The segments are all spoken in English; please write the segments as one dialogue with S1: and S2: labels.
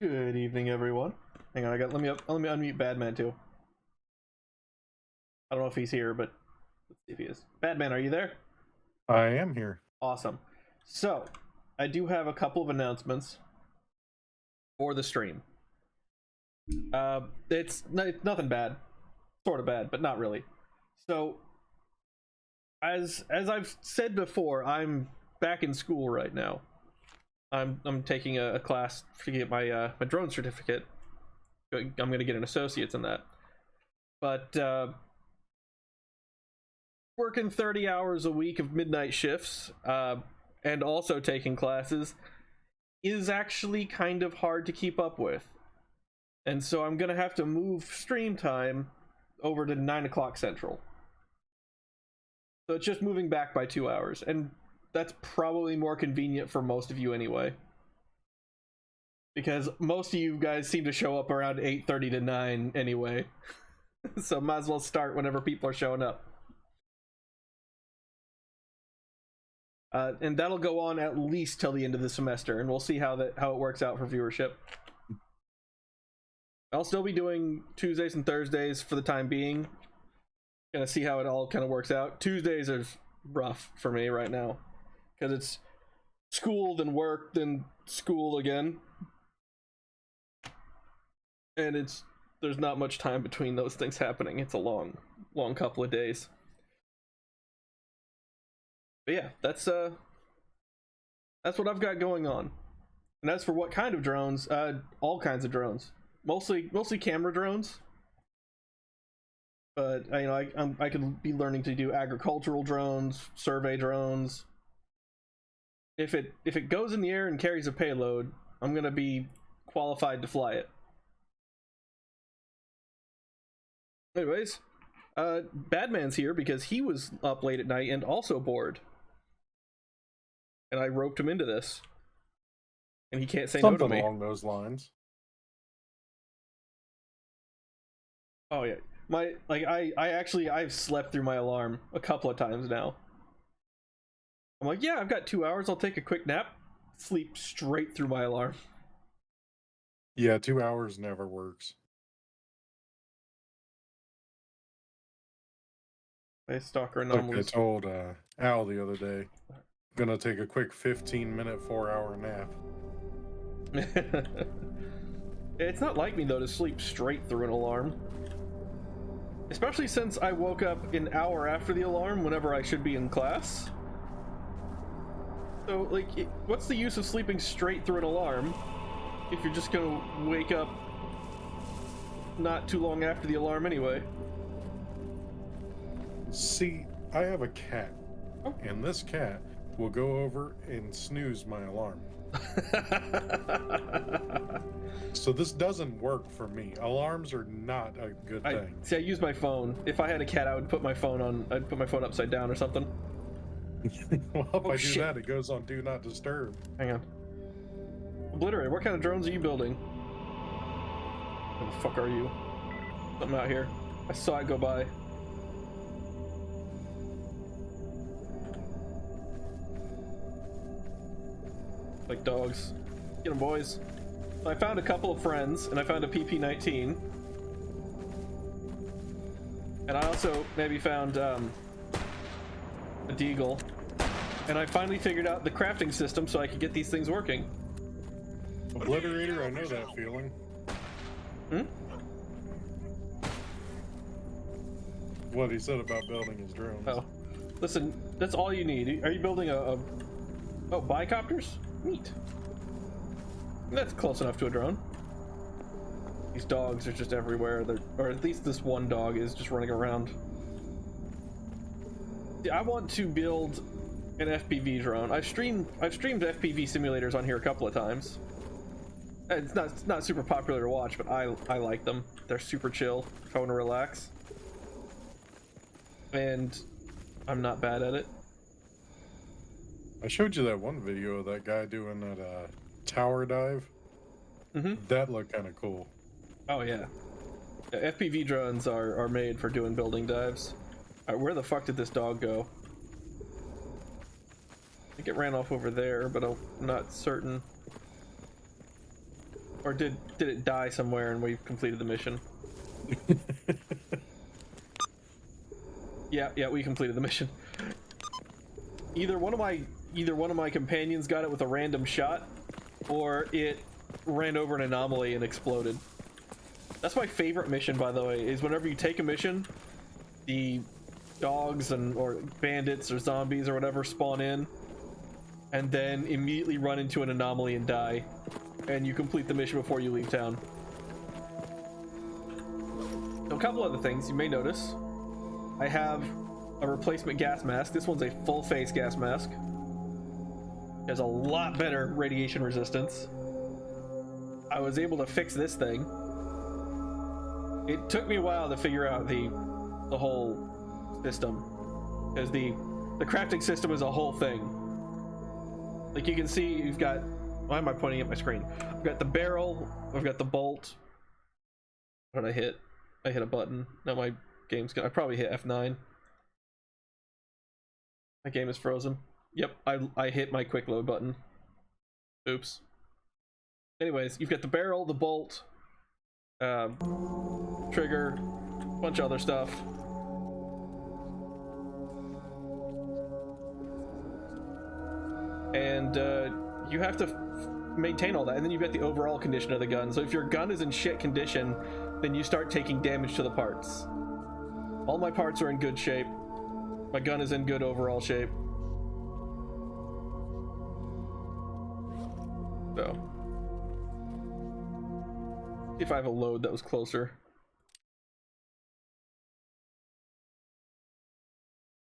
S1: Good evening, everyone. Hang on, let me unmute Badman too. I don't know if he's here, but let's see if he is. Badman, are you there?
S2: I am here.
S1: Awesome. So, I do have a couple of announcements for the stream. It's nothing bad, sort of bad, but not really. So, as I've said before, I'm back in school right now. I'm taking a class to get my my drone certificate. I'm gonna get an associate's in that, but working 30 hours a week of midnight shifts and also taking classes is actually kind of hard to keep up with, and so I'm gonna have to move stream time over to 9 o'clock central. So it's just moving back by 2 hours, and that's probably more convenient for most of you anyway, because most of you guys seem to show up around 8:30 to 9 anyway. So might as well start whenever people are showing up. And that'll go on at least till the end of the semester, and we'll see how it works out for viewership. I'll still be doing Tuesdays and Thursdays for the time being. Gonna see how it all kind of works out. Tuesdays are rough for me right now, because it's school, then work, then school again, and there's not much time between those things happening. It's a long couple of days. But yeah, that's what I've got going on. And as for what kind of drones, all kinds of drones, mostly camera drones. But I could be learning to do agricultural drones, survey drones. If it goes in the air and carries a payload, I'm gonna be qualified to fly it. Anyways, Badman's here because he was up late at night and also bored, and I roped him into this, and he can't say no to me.
S2: Something along those lines.
S1: Oh yeah, I've slept through my alarm a couple of times now. I'm like, yeah, I've got 2 hours. I'll take a quick nap. Sleep straight through my alarm.
S2: Yeah, 2 hours never works.
S1: Hey, Stalker
S2: Like I
S1: anomalies.
S2: told Al the other day, gonna take a quick 15-minute, 4-hour nap.
S1: It's not like me though to sleep straight through an alarm. Especially since I woke up an hour after the alarm whenever I should be in class. So, like, what's the use of sleeping straight through an alarm if you're just gonna wake up not too long after the alarm anyway?
S2: See, I have a cat, and this cat will go over and snooze my alarm. So this doesn't work for me. Alarms are not a good thing.
S1: See, I use my phone. If I had a cat, I would put my phone on. I'd put my phone upside down or something.
S2: Well, if I do that, it goes on Do Not Disturb.
S1: Hang on. Obliterator, what kind of drones are you building? Where the fuck are you? Something out here. I saw it go by. Like dogs. Get them, boys. So I found a couple of friends, and I found a PP-19. And I also maybe found a deagle. And I finally figured out the crafting system so I could get these things working.
S2: Obliterator, I know that feeling.
S1: Hmm?
S2: What he said about building his drones.
S1: Oh. Listen, that's all you need. Are you building oh, bicopters? Neat. That's close enough to a drone. These dogs are just everywhere. Or at least this one dog is just running around. I want to build an FPV drone. I've streamed FPV simulators on here a couple of times. It's not super popular to watch, but I like them. They're super chill if I want to relax. And I'm not bad at it.
S2: I showed you that one video of that guy doing that tower dive.
S1: Mm-hmm.
S2: That looked kind of cool.
S1: Oh yeah. FPV drones are made for doing building dives. Alright, where the fuck did this dog go? I think it ran off over there, but I'm not certain. Or did it die somewhere and we've completed the mission? Yeah, we completed the mission. Either one of my companions got it with a random shot, or it ran over an anomaly and exploded. That's my favorite mission, by the way, is whenever you take a mission, the dogs or bandits or zombies or whatever spawn in, and then immediately run into an anomaly and die, and you complete the mission before you leave town. So a couple other things you may notice. I have a replacement gas mask. This one's a full face gas mask. It has a lot better radiation resistance. I was able to fix this thing. It took me a while to figure out the whole system, because the crafting system is a whole thing. Like you can see, you've got, why am I pointing at my screen? I've got the barrel, I've got the bolt. What did I hit? I hit a button. Now my game's gonna, I probably hit F9. My game is frozen. Yep, I hit my quick load button. Oops. Anyways, you've got the barrel, the bolt, trigger, a bunch of other stuff. And you have to maintain all that, and then you've got the overall condition of the gun. So if your gun is in shit condition, then you start taking damage to the parts. All my parts are in good shape. My gun is in good overall shape. So, see if I have a load that was closer.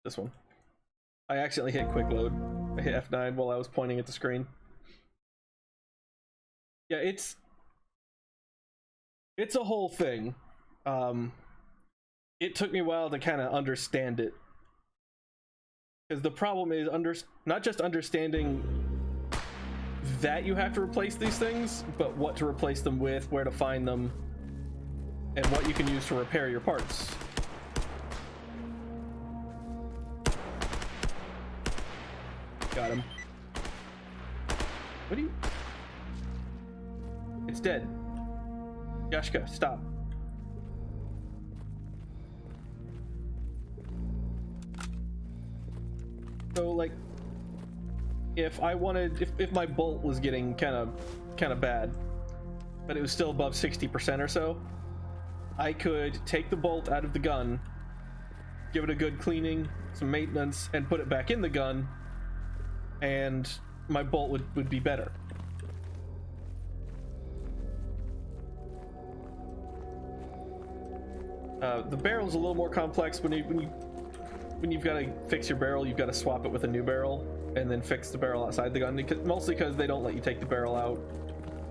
S1: This one. I accidentally hit quick load. I hit F9 while I was pointing at the screen. Yeah, it's a whole thing. It took me a while to kind of understand it, because the problem is not just understanding that you have to replace these things, but what to replace them with, where to find them, and what you can use to repair your parts. Got him. What do you... It's dead. Yashka, stop. So, like, if I wanted, if my bolt was getting kind of bad, but it was still above 60% or so, I could take the bolt out of the gun, give it a good cleaning, some maintenance, and put it back in the gun, and my bolt would be better. The barrel's a little more complex. When you've got to fix your barrel, you've got to swap it with a new barrel and then fix the barrel outside the gun, mostly because they don't let you take the barrel out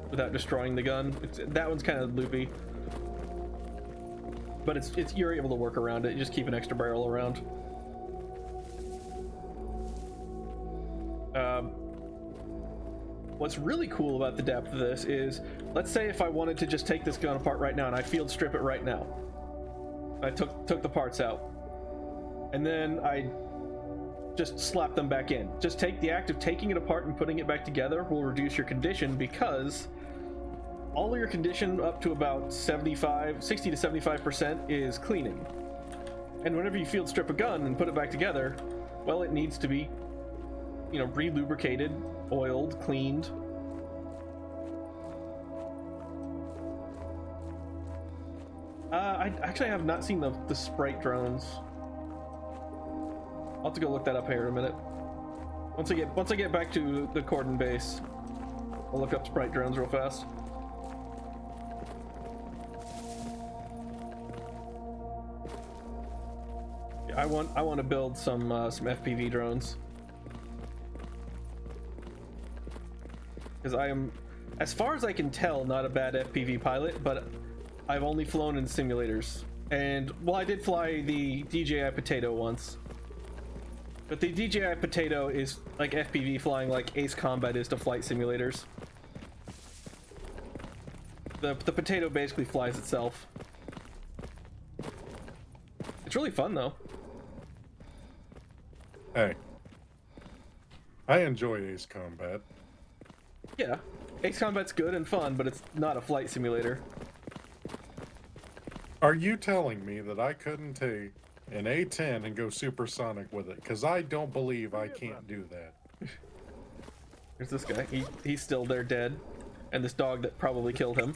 S1: without destroying the gun. That one's kind of loopy, but you're able to work around it. You just keep an extra barrel around. What's really cool about the depth of this is, let's say if I wanted to just take this gun apart right now and I field strip it right now. I took the parts out, and then I just slap them back in. Just take the act of taking it apart and putting it back together will reduce your condition, because all of your condition up to about 60 to 75% is cleaning. And whenever you field strip a gun and put it back together, well, it needs to be, you know, re-lubricated, oiled, cleaned. I actually have not seen the sprite drones. I'll have to go look that up here in a minute. Once I get back to the Cordon base, I'll look up sprite drones real fast. Yeah, I want to build some FPV drones, because I am, as far as I can tell, not a bad FPV pilot, but I've only flown in simulators. And, well, I did fly the DJI Potato once. But the DJI Potato is like FPV flying like Ace Combat is to flight simulators. The Potato basically flies itself. It's really fun, though.
S2: Hey. I enjoy Ace Combat.
S1: Yeah. Ace Combat's good and fun, but it's not a flight simulator.
S2: Are you telling me that I couldn't take an A10 and go supersonic with it? Because I don't believe I can't do that.
S1: There's this guy. He's still there dead. And this dog that probably killed him.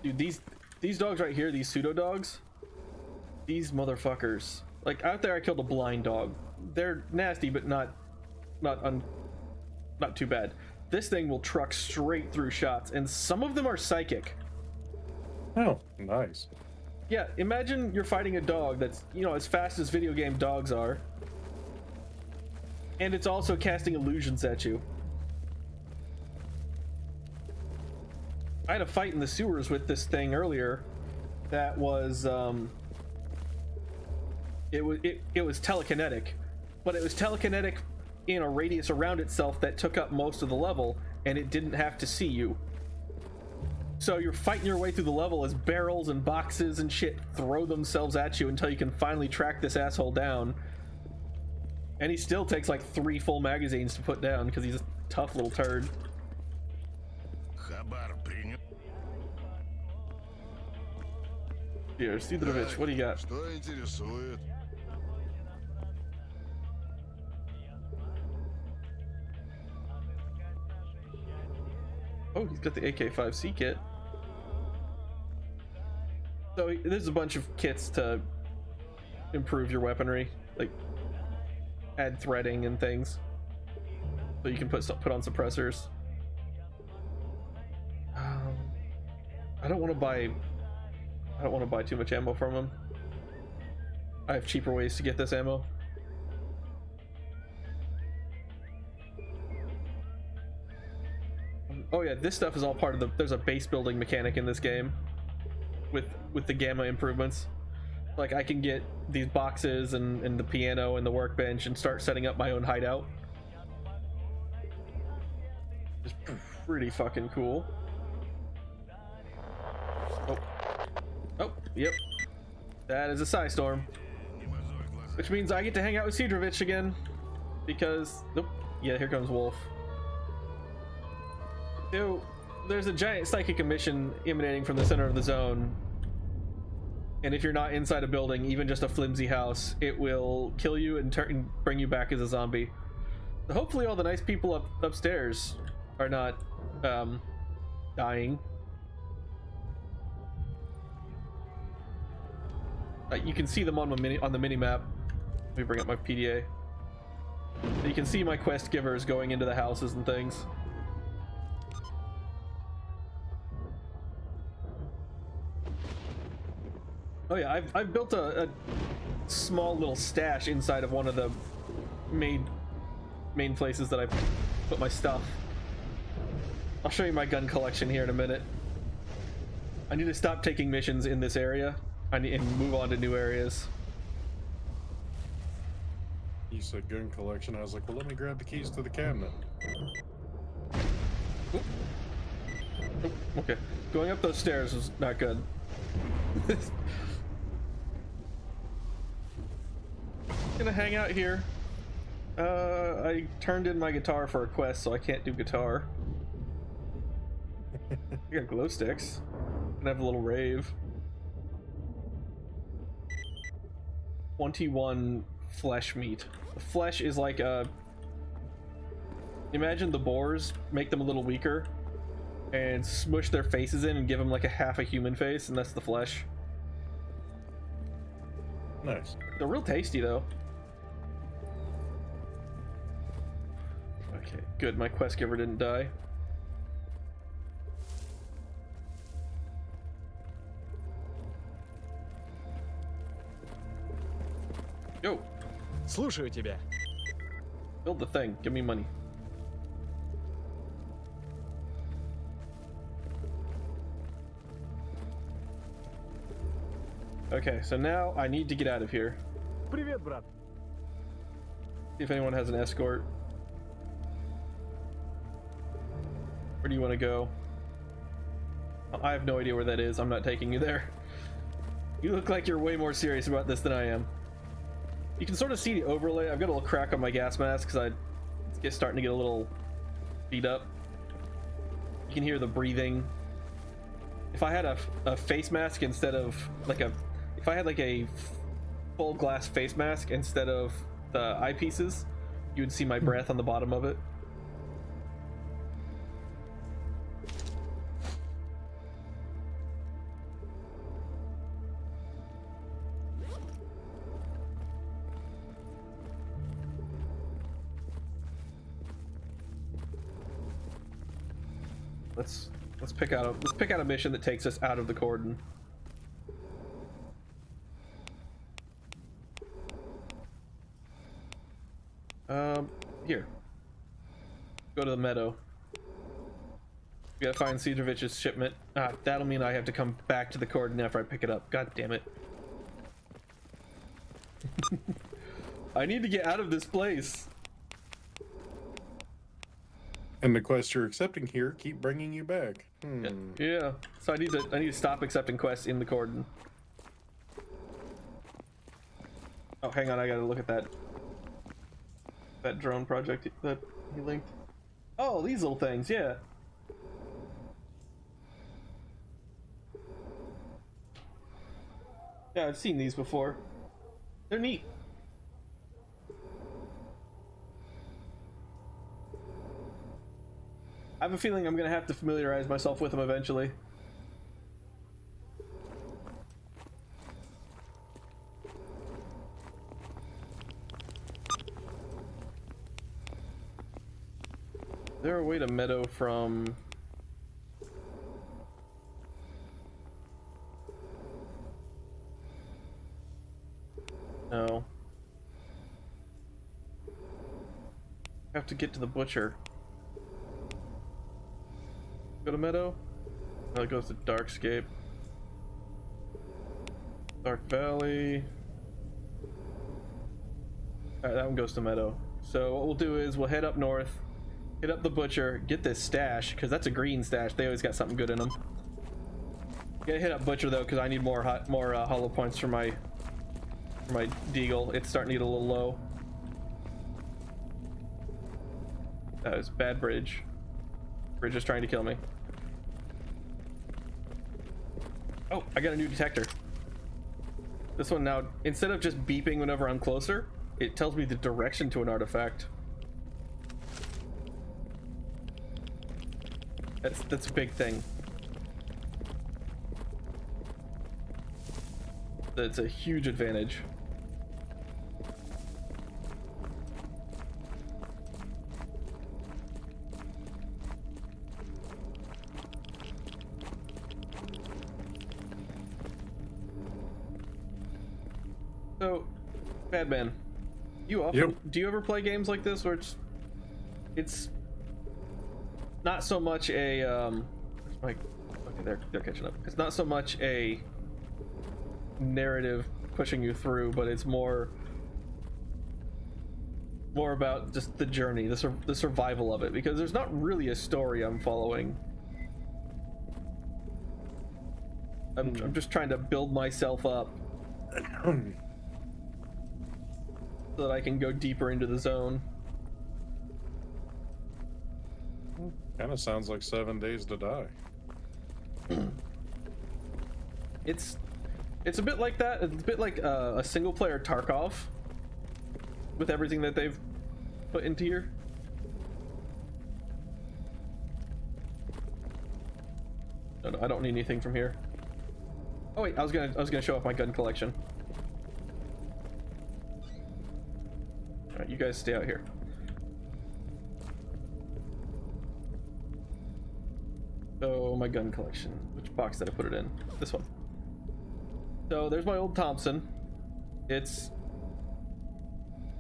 S1: Dude, these dogs right here, these pseudo dogs, these motherfuckers. Like out there I killed a blind dog. They're nasty, but not too bad. This thing will truck straight through shots, and some of them are psychic.
S2: Oh, nice.
S1: Yeah, imagine you're fighting a dog that's, you know, as fast as video game dogs are. And it's also casting illusions at you. I had a fight in the sewers with this thing earlier that was it was telekinetic, but it was telekinetic in a radius around itself that took up most of the level, and it didn't have to see you. So you're fighting your way through the level as barrels and boxes and shit throw themselves at you until you can finally track this asshole down. And he still takes like 3 full magazines to put down because he's a tough little turd. Here, Sidrovich, what do you got? Oh, he's got the AK-5C kit. So there's a bunch of kits to improve your weaponry, like add threading and things, so you can put on suppressors. I don't want to buy too much ammo from him. I have cheaper ways to get this ammo. Oh yeah, this stuff is all part of the. There's a base building mechanic in this game, with the Gamma improvements. Like I can get these boxes and the piano and the workbench and start setting up my own hideout. It's pretty fucking cool. Oh, yep. That is a Psystorm. Which means I get to hang out with Sidrovich again. Because, nope. Yeah, here comes Wolf. So, there's a giant psychic emission emanating from the center of the zone. And if you're not inside a building, even just a flimsy house, it will kill you and bring you back as a zombie. So hopefully all the nice people upstairs are not dying. You can see them on the mini map. Let me bring up my PDA. You can see my quest givers going into the houses and things. Oh yeah, I've built a small little stash inside of one of the main places that I put my stuff. I'll show you my gun collection here in a minute. I need to stop taking missions in this area. And move on to new areas.
S2: You said gun collection. I was like, well, let me grab the keys to the cabinet.
S1: Oop. Oop, okay. Going up those stairs was not good. Gonna hang out here. I turned in my guitar for a quest, so I can't do guitar. I got glow sticks. Gonna have a little rave. 21 flesh meat. The flesh is like a... Imagine the boars, make them a little weaker, and smush their faces in and give them like a half a human face, and that's the flesh.
S2: Nice.
S1: They're real tasty though. Okay, good. My quest giver didn't die. Go.
S3: Слушаю тебя.
S1: Build the thing. Give me money. Okay, so now I need to get out of here.
S3: Привет, брат.
S1: See if anyone has an escort. Where do you want to go? I have no idea where that is. I'm not taking you there. You look like you're way more serious about this than I am. You can sort of see the overlay. I've got a little crack on my gas mask because starting to get a little beat up. can hear the breathing. If I had a face mask instead of like if I had like a full glass face mask instead of the eyepieces, you would see my breath on the bottom of it. Let's pick out a mission that takes us out of the cordon. Here. Go to the meadow. We gotta find Cedovich's shipment. Ah, that'll mean I have to come back to the cordon after I pick it up. God damn it. I need to get out of this place.
S2: And the quests you're accepting here keep bringing you back.
S1: Yeah. So I need to stop accepting quests in the cordon. Oh, hang on, I gotta look at that drone project that he linked. Oh, these little things, yeah. Yeah, I've seen these before. They're neat. I have a feeling I'm gonna have to familiarize myself with them eventually. Is there a way to meadow from... No. I have to get to the butcher. Go to meadow? No, it goes to Darkscape. Dark Valley. Alright, that one goes to meadow. So what we'll do is we'll head up north, hit up the butcher, get this stash, because that's a green stash. They always got something good in them. Gotta hit up butcher though, because I need more hollow points for my deagle. It's starting to get a little low. That was bad bridge. Bridge is trying to kill me. Oh, I got a new detector. This one now, instead of just beeping whenever I'm closer, it tells me the direction to an artifact. That's a big thing. That's a huge advantage. So, Badman, you often do you ever play games like this where it's not so much a okay, they're catching up. It's not so much a narrative pushing you through, but it's more about just the journey, the survival of it, because there's not really a story I'm following. I'm just trying to build myself up so that I can go deeper into the zone.
S2: Kind of sounds like 7 Days to Die.
S1: It's a bit like that. It's a bit like a single player Tarkov with everything that they've put into here. No, I don't need anything from here. Oh wait, I was gonna show off my gun collection. All right, you guys stay out here. So my gun collection. Which box did I put it in? This one. So there's my old Thompson. It's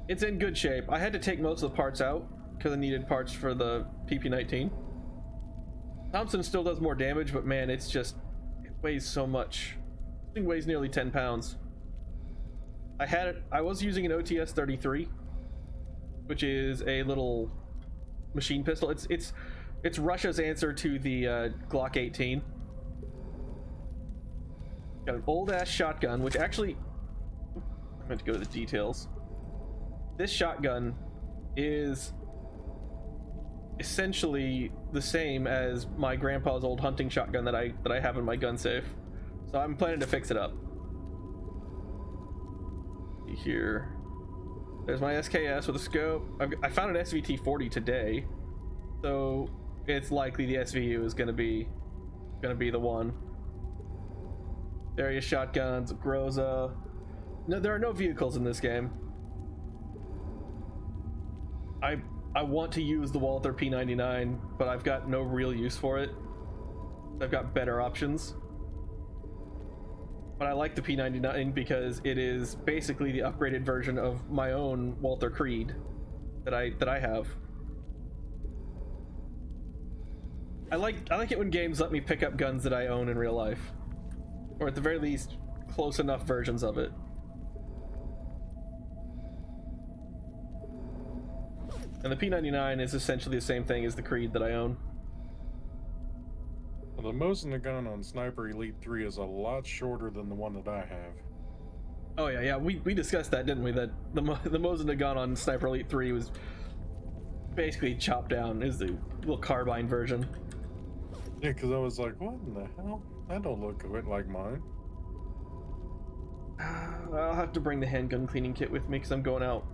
S1: in good shape. I had to take most of the parts out because I needed parts for the PP-19. Thompson still does more damage, but man, it weighs so much. This thing weighs nearly 10 pounds. I was using an OTS-33, which is a little machine pistol. It's Russia's answer to the Glock 18. Got an old ass shotgun, which actually, I meant to go to the details. This shotgun is essentially the same as my grandpa's old hunting shotgun that I have in my gun safe. So I'm planning to fix it up. Here, there's my SKS with a scope. I found an SVT-40 today, so it's likely the SVU is gonna be the one. Various shotguns, Groza. No, there are no vehicles in this game. I want to use the Walther P99, but I've got no real use for it. I've got better options. But I like the P99 because it is basically the upgraded version of my own Walther Creed that I have. I like it when games let me pick up guns that I own in real life, or at the very least close enough versions of it. And the P99 is essentially the same thing as the Creed that I own.
S2: Well, the Mosin gun on Sniper Elite 3 is a lot shorter than the one that I have.
S1: Oh yeah, we discussed that, didn't we? That the Mosin gun on Sniper Elite 3 was basically chopped down. Is the little carbine version.
S2: Yeah, because I was like, what in the hell? That don't look like mine.
S1: I'll have to bring the handgun cleaning kit with me because I'm going out.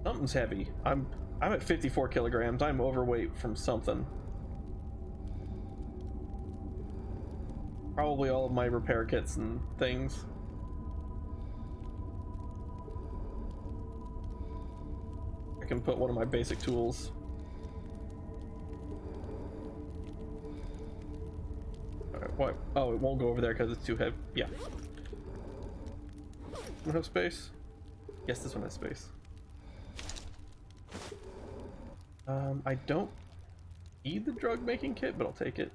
S1: Something's heavy. I'm at 54 kilograms. I'm overweight from something. Probably all of my repair kits and things. I can put one of my basic tools. Alright, what? Oh, it won't go over there because it's too heavy. Yeah. Don't have space? Yes, this one has space. I don't need the drug making kit, but I'll take it.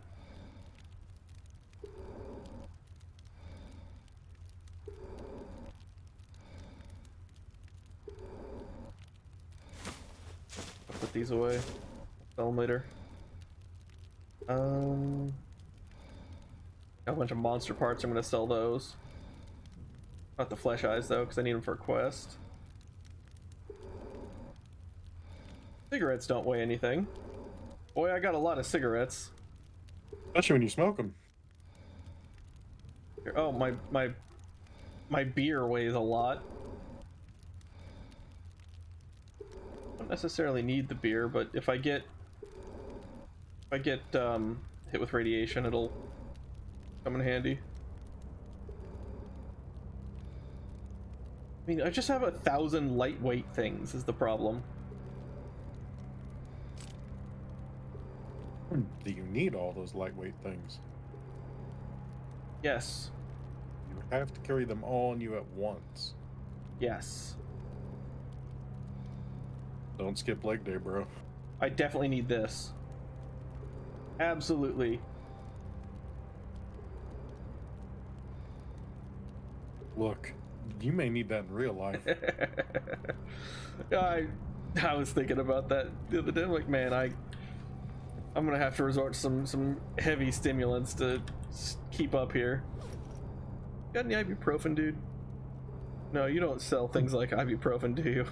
S1: I'll put these away. Sell them later. Got a bunch of monster parts. I'm gonna sell those. Not the flesh eyes though, because I need them for a quest. Cigarettes don't weigh anything. Boy, I got a lot of cigarettes.
S2: Especially when you smoke them.
S1: Oh, my beer weighs a lot. Don't necessarily need the beer, but if I get hit with radiation, it'll come in handy. I mean, I just have 1,000 lightweight things is the problem.
S2: Do you need all those lightweight things?
S1: Yes.
S2: You have to carry them all on you at once.
S1: Yes.
S2: Don't skip leg day, bro.
S1: I definitely need this. Absolutely.
S2: Look, you may need that in real life.
S1: I was thinking about that the other day. I'm like, man, I'm gonna have to resort to some heavy stimulants to keep up here. Got any ibuprofen, dude? No, you don't sell things like ibuprofen, do you?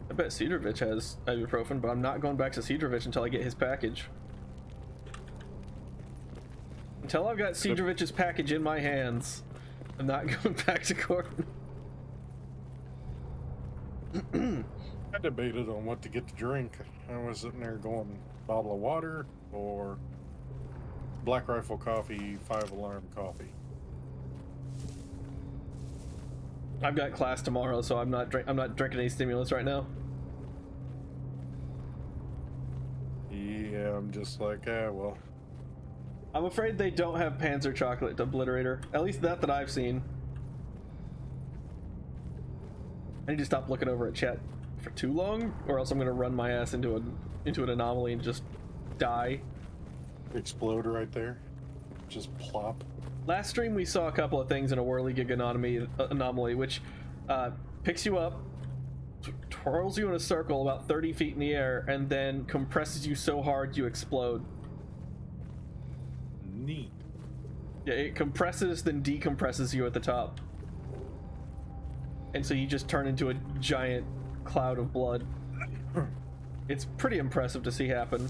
S1: I bet Cedrovich has ibuprofen, but I'm not going back to Cedrovich until I get his package. Until I've got Cedrovich's package in my hands, I'm not going back to Gordon.
S2: I debated on what to get to drink. I was sitting there going bottle of water or Black Rifle coffee, 5-alarm coffee.
S1: I've got class tomorrow, so I'm not drinking any stimulants right now.
S2: Yeah, I'm just like, well.
S1: I'm afraid they don't have Panzer Chocolate Obliterator. At least that I've seen. I need to stop looking over at chat for too long, or else I'm gonna run my ass into an anomaly and just die.
S2: Explode right there. Just plop.
S1: Last stream we saw a couple of things in a whirligig anomaly, which picks you up, twirls you in a circle about 30 feet in the air, and then compresses you so hard you explode.
S2: Neat.
S1: Yeah, it compresses then decompresses you at the top. and so you just turn into a giant cloud of blood. It's pretty impressive to see happen.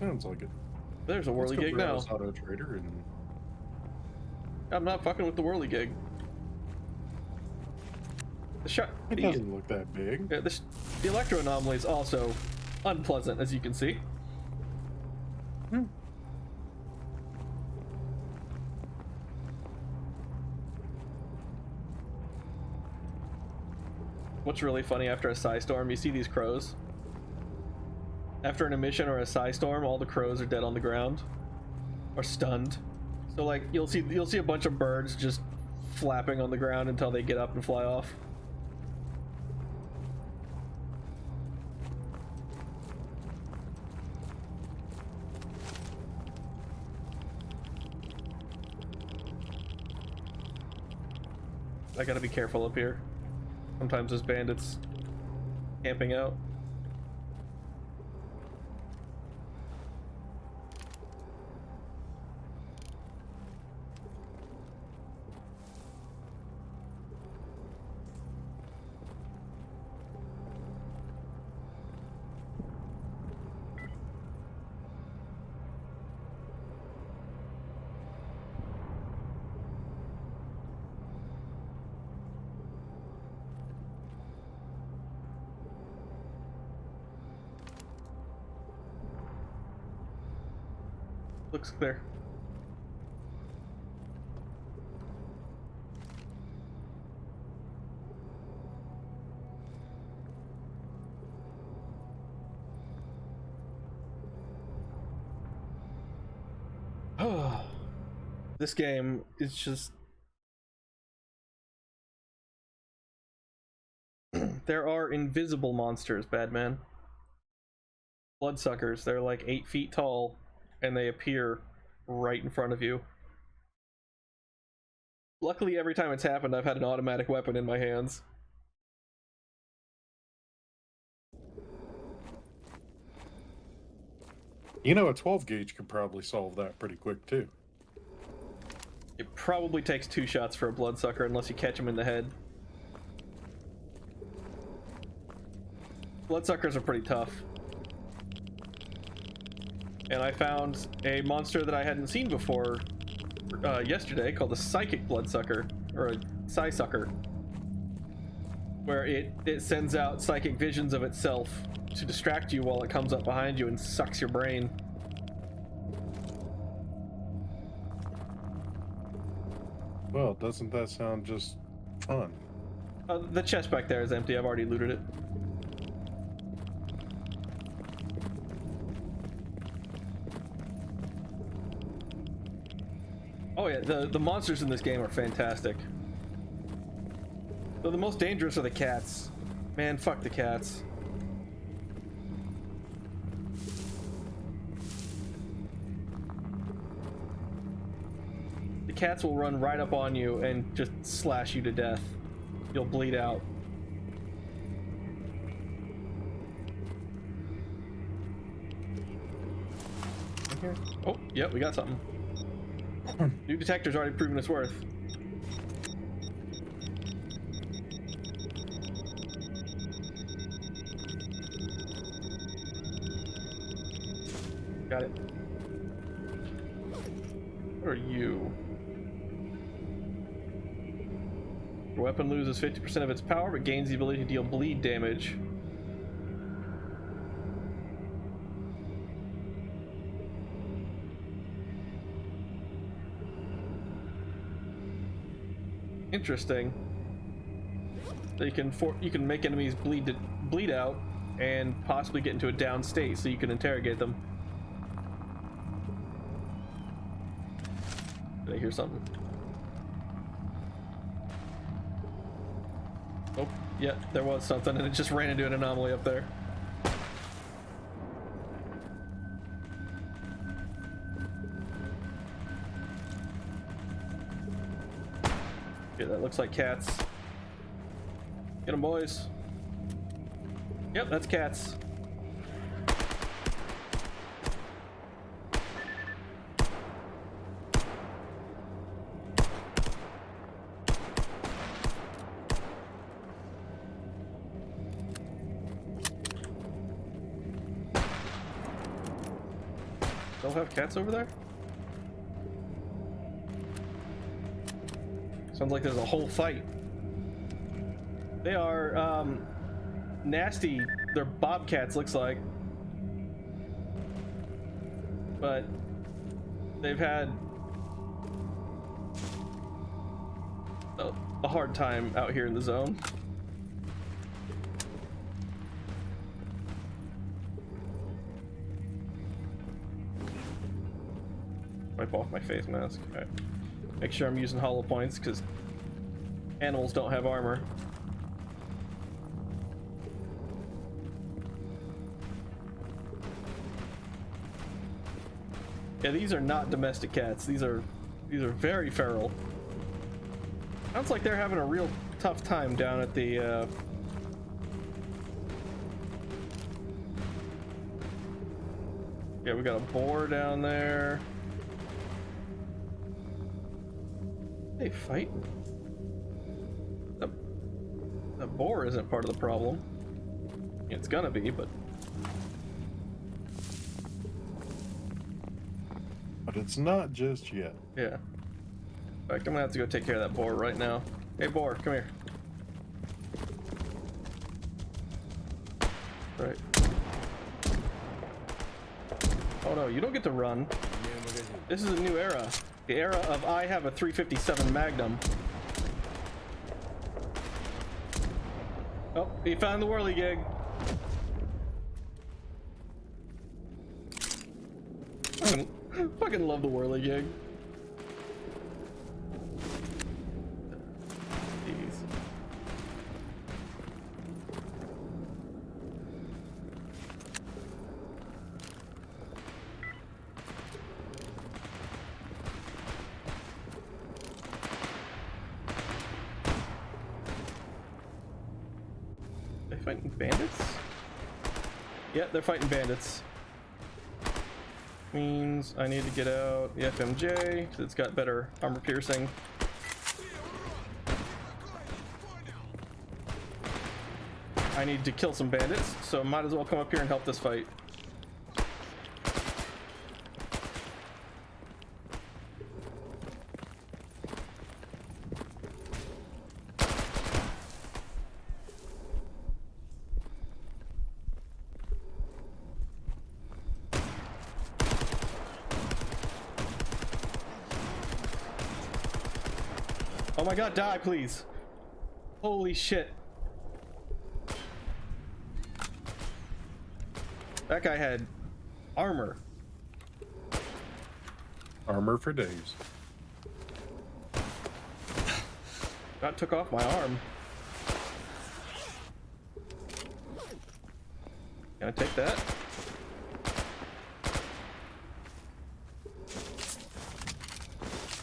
S2: Sounds like it.
S1: There's a
S2: Let's
S1: whirly
S2: go
S1: gig now.
S2: browse Auto Trader and
S1: I'm not fucking with the whirly gig. The shot.
S2: it doesn't look that big.
S1: Yeah, the electro anomaly is also unpleasant, as you can see. What's really funny, after a psi storm, you see these crows. After an emission or a psi storm, all the crows are dead on the ground, or stunned. So like you'll see a bunch of birds just flapping on the ground until they get up and fly off. I gotta be careful up here. Sometimes there's bandits camping out. Looks clear. This game is just... There are invisible monsters, Badman. Bloodsuckers. They're like 8 feet tall, and they appear right in front of you. Luckily, every time it's happened, I've had an automatic weapon in my hands.
S2: You know, a 12 gauge could probably solve that pretty quick too.
S1: It probably takes 2 shots for a bloodsucker unless you catch him in the head. Bloodsuckers are pretty tough. And I found a monster that I hadn't seen before yesterday called the Psychic Bloodsucker, or a Psy-Sucker, where it sends out psychic visions of itself to distract you while it comes up behind you and sucks your brain.
S2: Well, doesn't that sound just fun?
S1: The chest back there is empty. I've already looted it. Oh yeah, the monsters in this game are fantastic. So the most dangerous are the cats. Man, fuck the cats. The cats will run right up on you and just slash you to death. You'll bleed out. Here. Oh, yep, we got something. New detector's already proven its worth. Got it. What are you? Your weapon loses 50% of its power, but gains the ability to deal bleed damage. Interesting. So you can make enemies bleed out and possibly get into a down state, so you can interrogate them. Did I hear something? Oh, yeah, there was something, and it just ran into an anomaly up there. Yeah, that looks like cats. Get them, boys. Yep, that's cats. Still have cats over there? Sounds like there's a whole fight. They are, nasty. They're bobcats, looks like. But they've had a hard time out here in the zone. Wipe off my face mask. Okay. Make sure I'm using hollow points because animals don't have armor. Yeah, these are not domestic cats. These are very feral. Sounds like they're having a real tough time down at the yeah, we got a boar down there. They fight? The boar isn't part of the problem. It's gonna be, but
S2: it's not just yet.
S1: yeah. In fact, I'm gonna have to go take care of that boar right now. Hey, boar, come here. Right. Oh no, you don't get to run. This is a new era. The era of I have a 357 Magnum. Oh, he found the whirligig. Fucking love the whirligig. Jeez. They fighting bandits? Yeah, they're fighting bandits. Means I need to get out the FMJ because it's got better armor piercing. I need to kill some bandits, so might as well come up here and help this fight. Oh my god, die, please. Holy shit. That guy had armor.
S2: Armor for days.
S1: That took off my arm. Can I take that?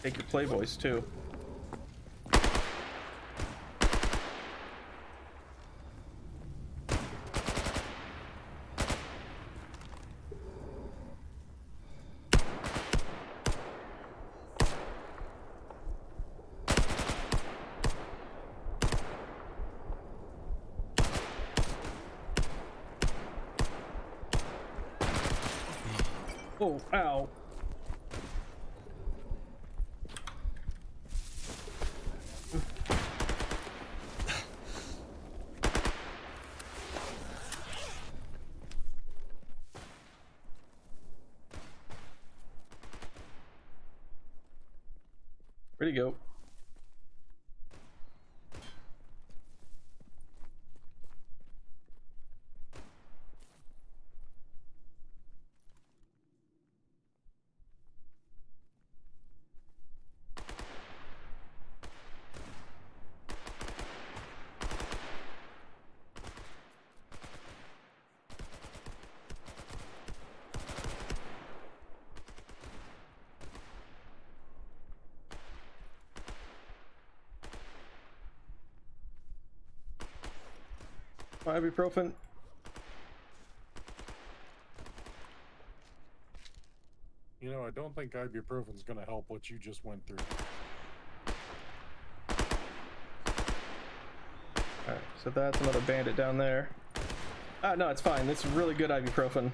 S1: Take your playboys too. Oh, ow. Where'd he go? Ibuprofen.
S2: You know, I don't think ibuprofen's going to help what you just went through.
S1: Alright, so that's another bandit down there. Ah, no, it's fine. It's really good ibuprofen.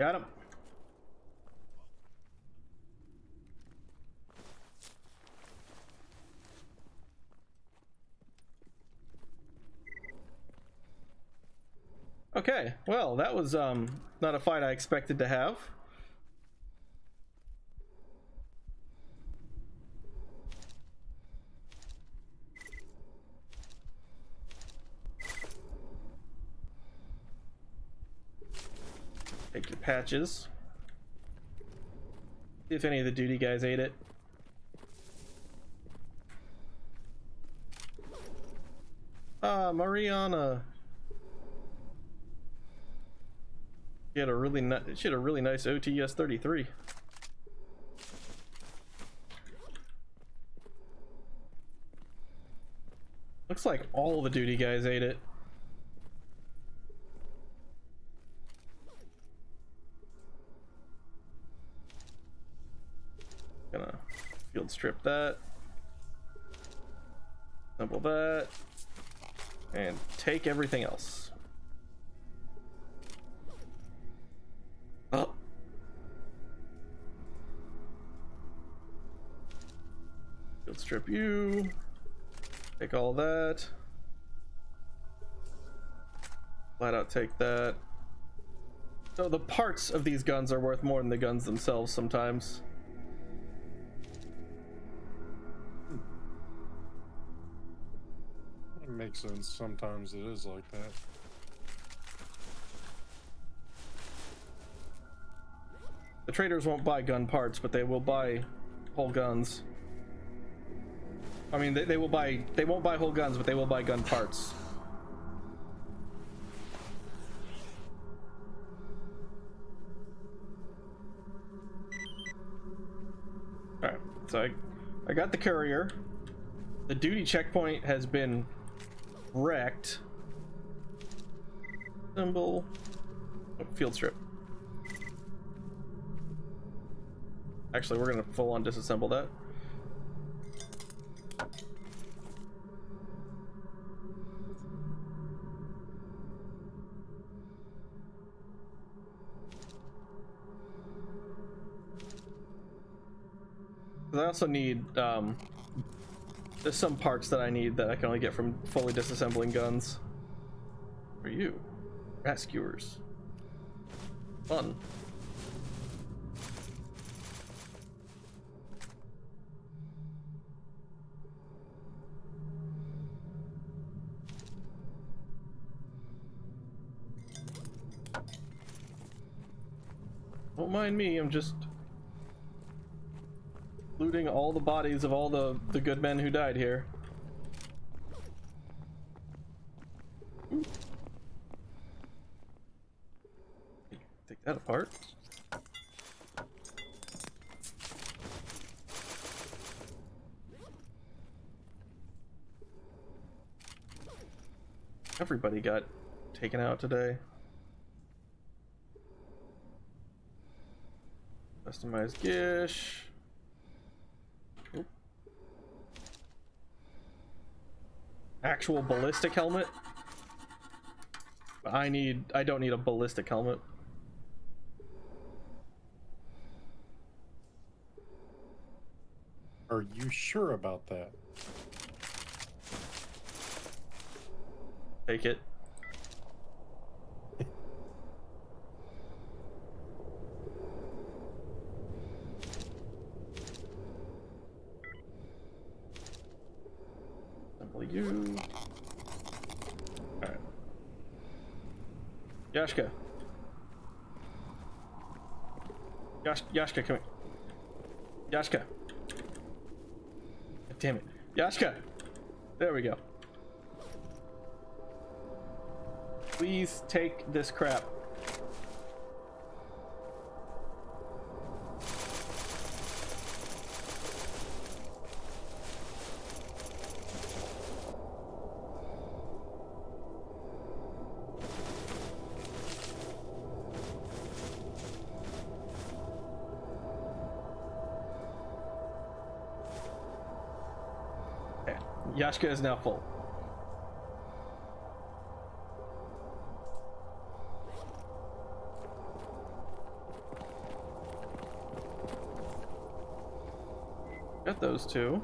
S1: Got him. Okay, well, that was not a fight I expected to have. Take your patches. See if any of the duty guys ate it. Mariana. She had a really nice OTS 33. Looks like all the duty guys ate it. Gonna field strip that. Assemble that. And take everything else. Oh. Field strip you. Take all that. Flat out take that. So the parts of these guns are worth more than the guns themselves sometimes.
S2: It makes sense. Sometimes it is like that.
S1: The traders won't buy gun parts, but they will buy whole guns. I mean, they won't buy whole guns, but they will buy gun parts. Alright, so I got the courier. The duty checkpoint has been wrecked. Symbol. Oh, field strip. Actually, we're gonna full on disassemble that. I also need, there's some parts that I need that I can only get from fully disassembling guns. For you, rescuers. Fun. Don't mind me, I'm just looting all the bodies of all the good men who died here. Ooh. Take that apart. Everybody got taken out today. Customized Gish. Oop. Actual ballistic helmet. I don't need a ballistic helmet.
S2: Are you sure about that?
S1: Take it. You. Alright. Yashka. Yashka, come here. Yashka. Damn it. Yashka! There we go. Please take this crap. Yashka is now full. Got those two.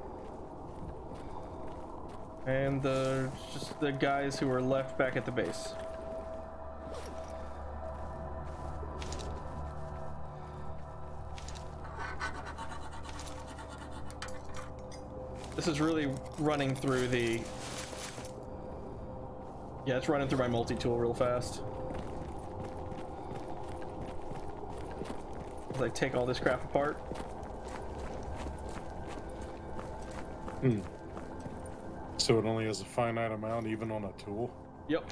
S1: And just the guys who are left back at the base. This is really running through the... Yeah, it's running through my multi-tool real fast. As I take all this crap apart.
S2: Hmm. So it only has a finite amount even on a tool?
S1: Yep.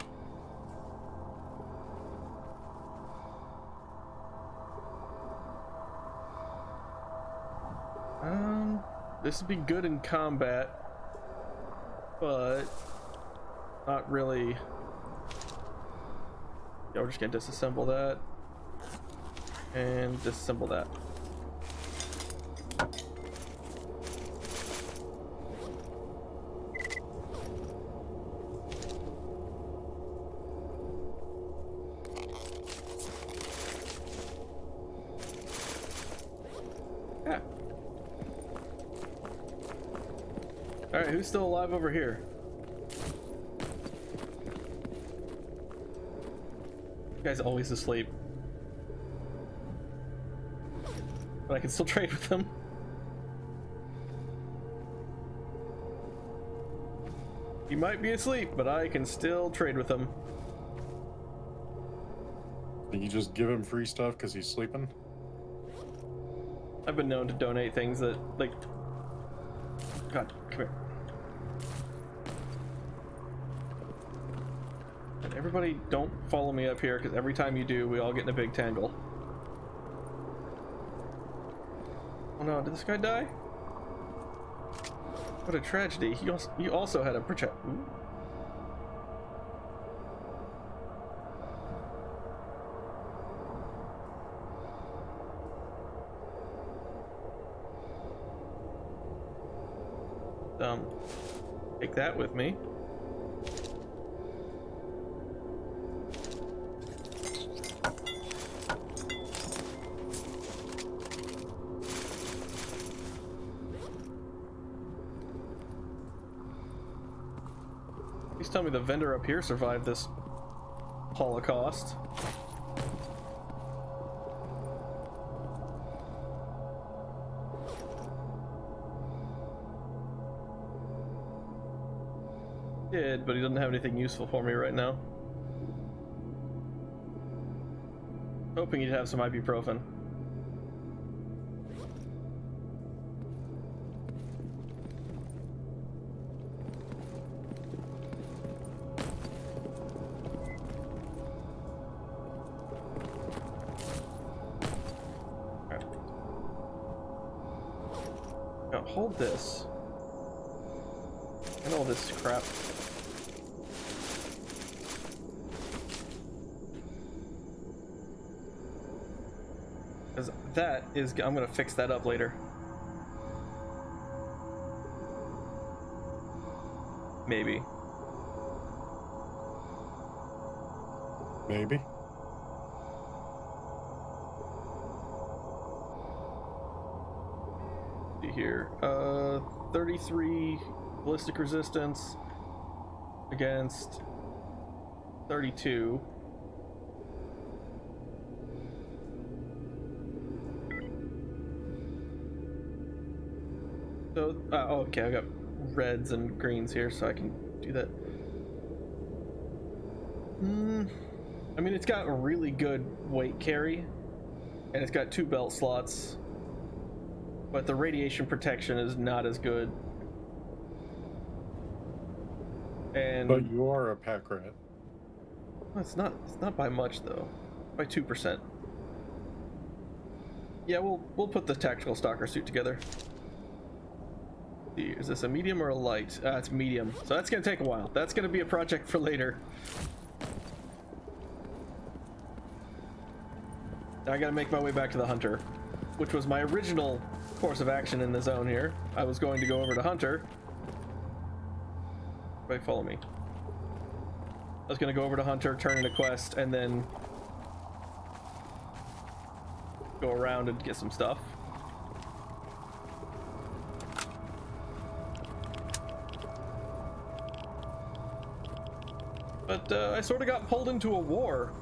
S1: This would be good in combat, but not really. Yeah, we're just gonna disassemble that and disassemble that. Yeah. All right, who's still alive over here? You guy's always asleep. But I can still trade with them. He might be asleep, but I can still trade with him.
S2: You just give him free stuff because he's sleeping?
S1: I've been known to donate things that, like... God, come here. And everybody, don't follow me up here, because every time you do, we all get in a big tangle. Oh no, did this guy die? What a tragedy. He also had a project. Ooh. Take that with me. Please tell me the vendor up here survived this Holocaust. Did, but he doesn't have anything useful for me right now. Hoping he'd have some ibuprofen. Alright. Now hold this. And all this crap. Because that is, I'm gonna fix that up later. Maybe.
S2: Maybe.
S1: See here. 33 ballistic resistance against 32. So, oh, okay, I got reds and greens here, so I can do that. I mean, it's got a really good weight carry, and it's got 2 belt slots, but the radiation protection is not as good. And
S2: But you are a pack rat.
S1: it's not by much though, by 2%. Yeah, we'll put the tactical stalker suit together. Is this a medium or a light? It's medium, so that's gonna take a while. That's gonna be a project for later. I gotta make my way back to the Hunter, which was my original course of action in the zone here. I was going to go over to Hunter. Wait, follow me. I was gonna go over to Hunter, turn in a quest, and then go around and get some stuff. But I sort of got pulled into a war.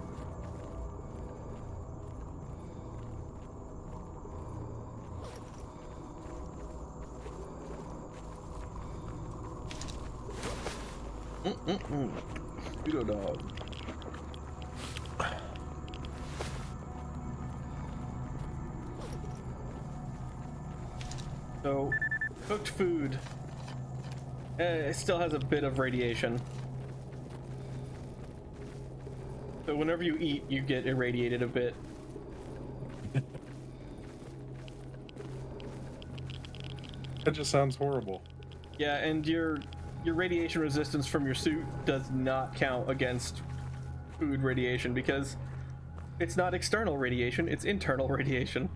S1: Mosquito dog. So, cooked food. It still has a bit of radiation. So whenever you eat, you get irradiated a bit.
S2: That just sounds horrible.
S1: Yeah, and your radiation resistance from your suit does not count against food radiation because it's not external radiation, it's internal radiation.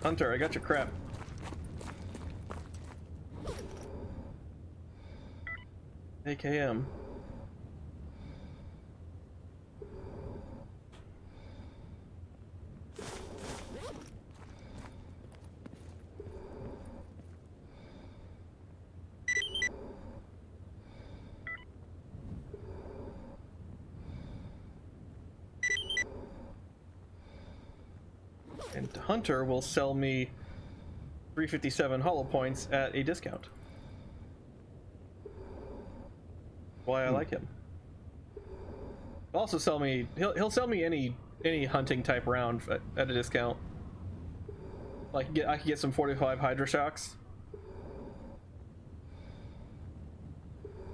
S1: Hunter, I got your crap. AKM. And Hunter will sell me 357 hollow points at a discount. Why I like him. Also sell me, he'll sell me any hunting type round at a discount. Like I could get some 45 Hydra Shocks.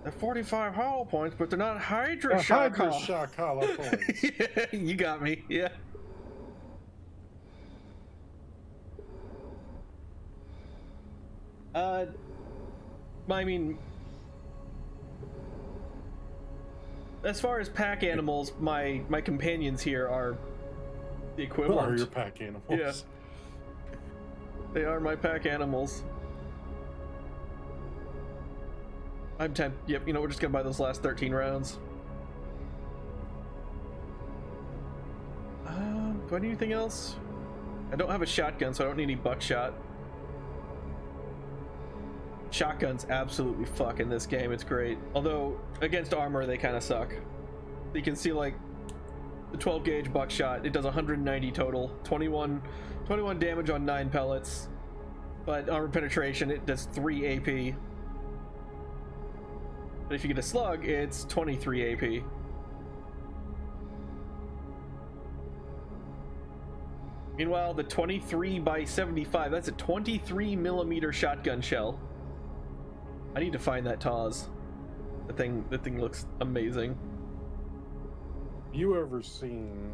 S1: They're 45 hollow points, but they're not Hydra Shock.
S2: Hydra Shock hollow points.
S1: Yeah, you got me. Yeah. I mean, as far as pack animals, my companions here are the equivalent.
S2: What are your pack animals?
S1: Yeah. They are my pack animals. I'm tempted. Yep, you know, we're just gonna buy those last 13 rounds. Do I need anything else? I don't have a shotgun, so I don't need any buckshot. Shotguns absolutely fuck in this game. It's great. Although, against armor, they kind of suck. You can see, like, the 12 gauge buckshot, it does 190 total, 21 damage on 9 pellets. But armor penetration, it does 3 AP. But if you get a slug, it's 23 AP. Meanwhile, the 23 by 75, that's a 23 millimeter shotgun shell. I need to find that Taz. The thing looks amazing.
S2: You ever seen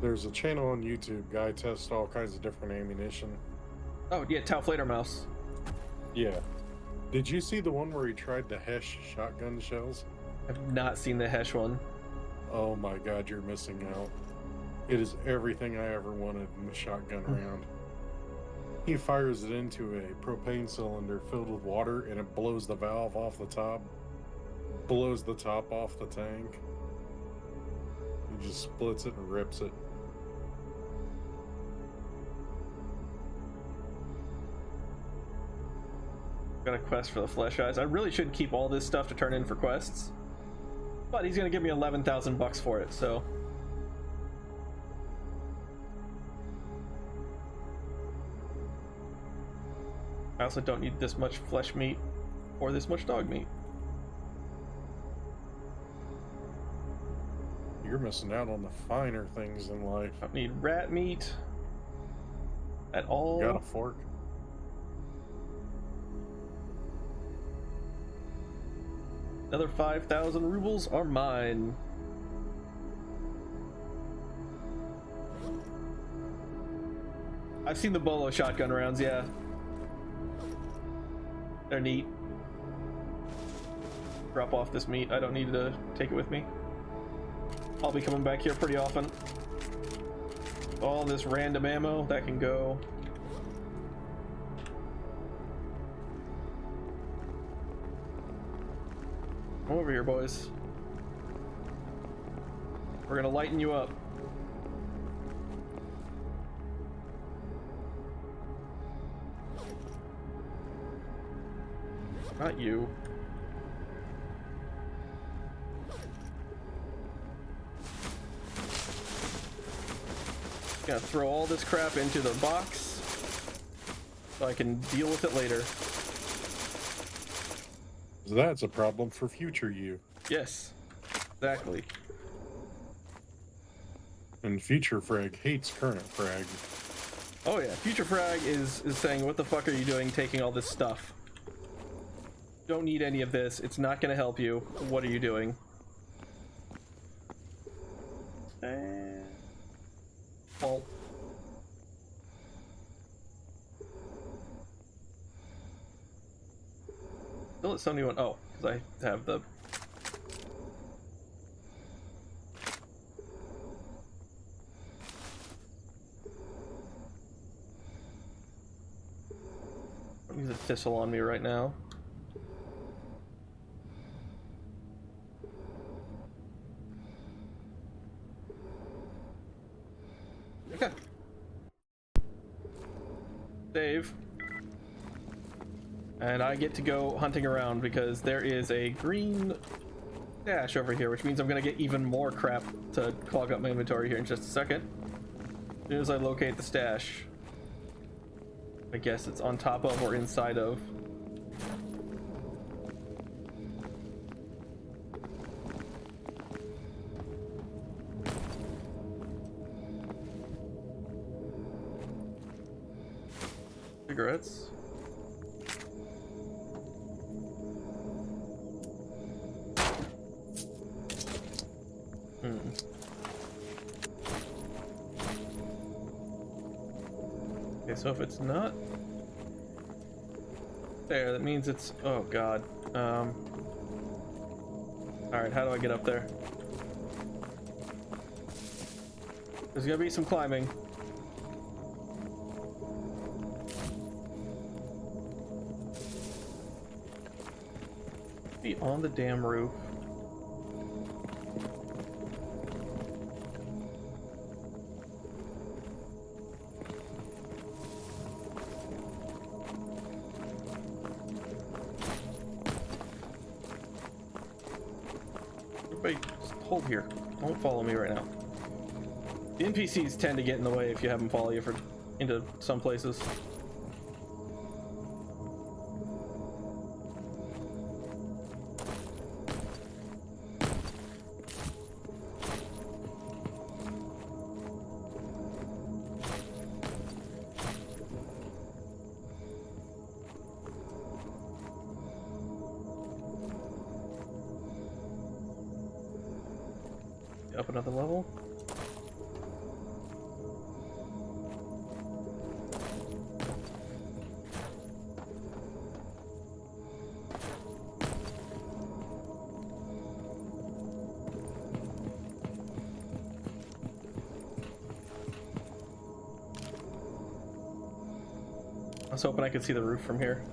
S2: there's a channel on YouTube, guy tests all kinds of different ammunition.
S1: Oh yeah, Tau Flatermouse.
S2: Yeah. Did you see the one where he tried the Hesh shotgun shells?
S1: I've not seen the Hesh one.
S2: Oh my god, you're missing out. It is everything I ever wanted in a shotgun round. He fires it into a propane cylinder filled with water and it blows the valve off the top. Blows the top off the tank. He just splits it and rips it.
S1: Got a quest for the Flesh Eyes. I really should keep all this stuff to turn in for quests. But he's gonna give me 11,000 bucks for it, so. I also don't need this much flesh meat or this much dog meat.
S2: You're missing out on the finer things in life.
S1: I don't need rat meat at all.
S2: Got a fork?
S1: Another 5,000 rubles are mine. I've seen the Bolo shotgun rounds, yeah. They're neat. Drop off this meat. I don't need to take it with me. I'll be coming back here pretty often. All this random ammo, that can go. Come over here, boys. We're gonna lighten you up. Not you. Gotta throw all this crap into the box so I can deal with it later.
S2: That's a problem for future you.
S1: Yes, exactly.
S2: And future frag hates current frag.
S1: Oh yeah, future frag is saying, what the fuck are you doing taking all this stuff? Don't need any of this. It's not gonna help you. What are you doing? Well. Still at 71. Oh, because I have the... Don't use a thistle on me right now. Okay. Save. And I get to go hunting around because there is a green stash over here, which means I'm gonna get even more crap to clog up my inventory here in just a second. As soon as I locate the stash. I guess it's on top of or inside of. Cigarettes. Okay, so if it's not there, that means it's... Oh god. Alright, how do I get up there? There's gonna be some climbing. Be on the damn roof. Everybody, just hold here. Don't follow me right now. The NPCs tend to get in the way if you have them follow you into some places. Up another level. I was hoping I could see the roof from here.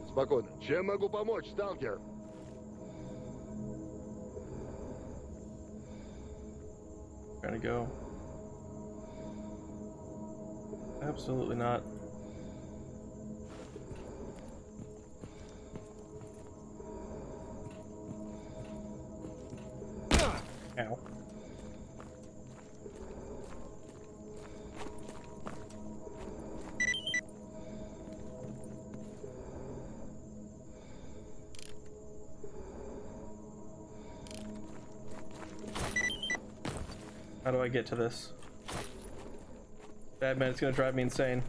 S4: Спокойно. Чем могу помочь, сталкер?
S1: Trying to go. Absolutely not. Ow. How do I get to this? Bad man, it's gonna drive me insane.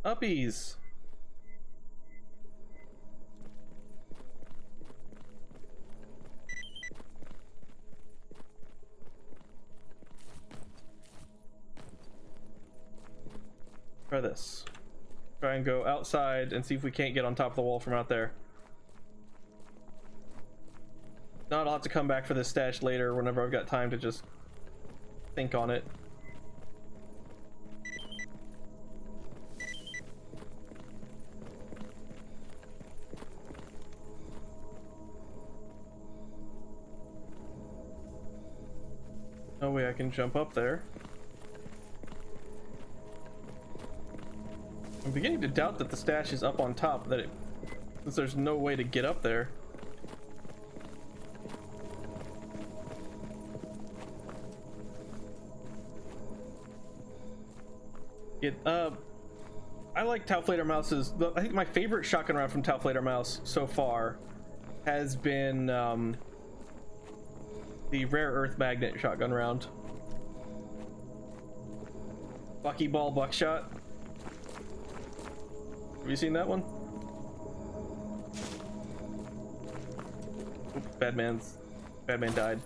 S1: Uppies! Try this. Try and go outside and see if we can't get on top of the wall from out there. Not a lot to come back for this stash later whenever I've got time to just think on it. No way I can jump up there. I'm beginning to doubt that the stash is up on top, since there's no way to get up there. I like Tauflader Mouse's. I think my favorite shotgun round from Tauflader Mouse so far has been the Rare Earth Magnet shotgun round. Buckyball Buckshot. Have you seen that one? Oops, bad man died.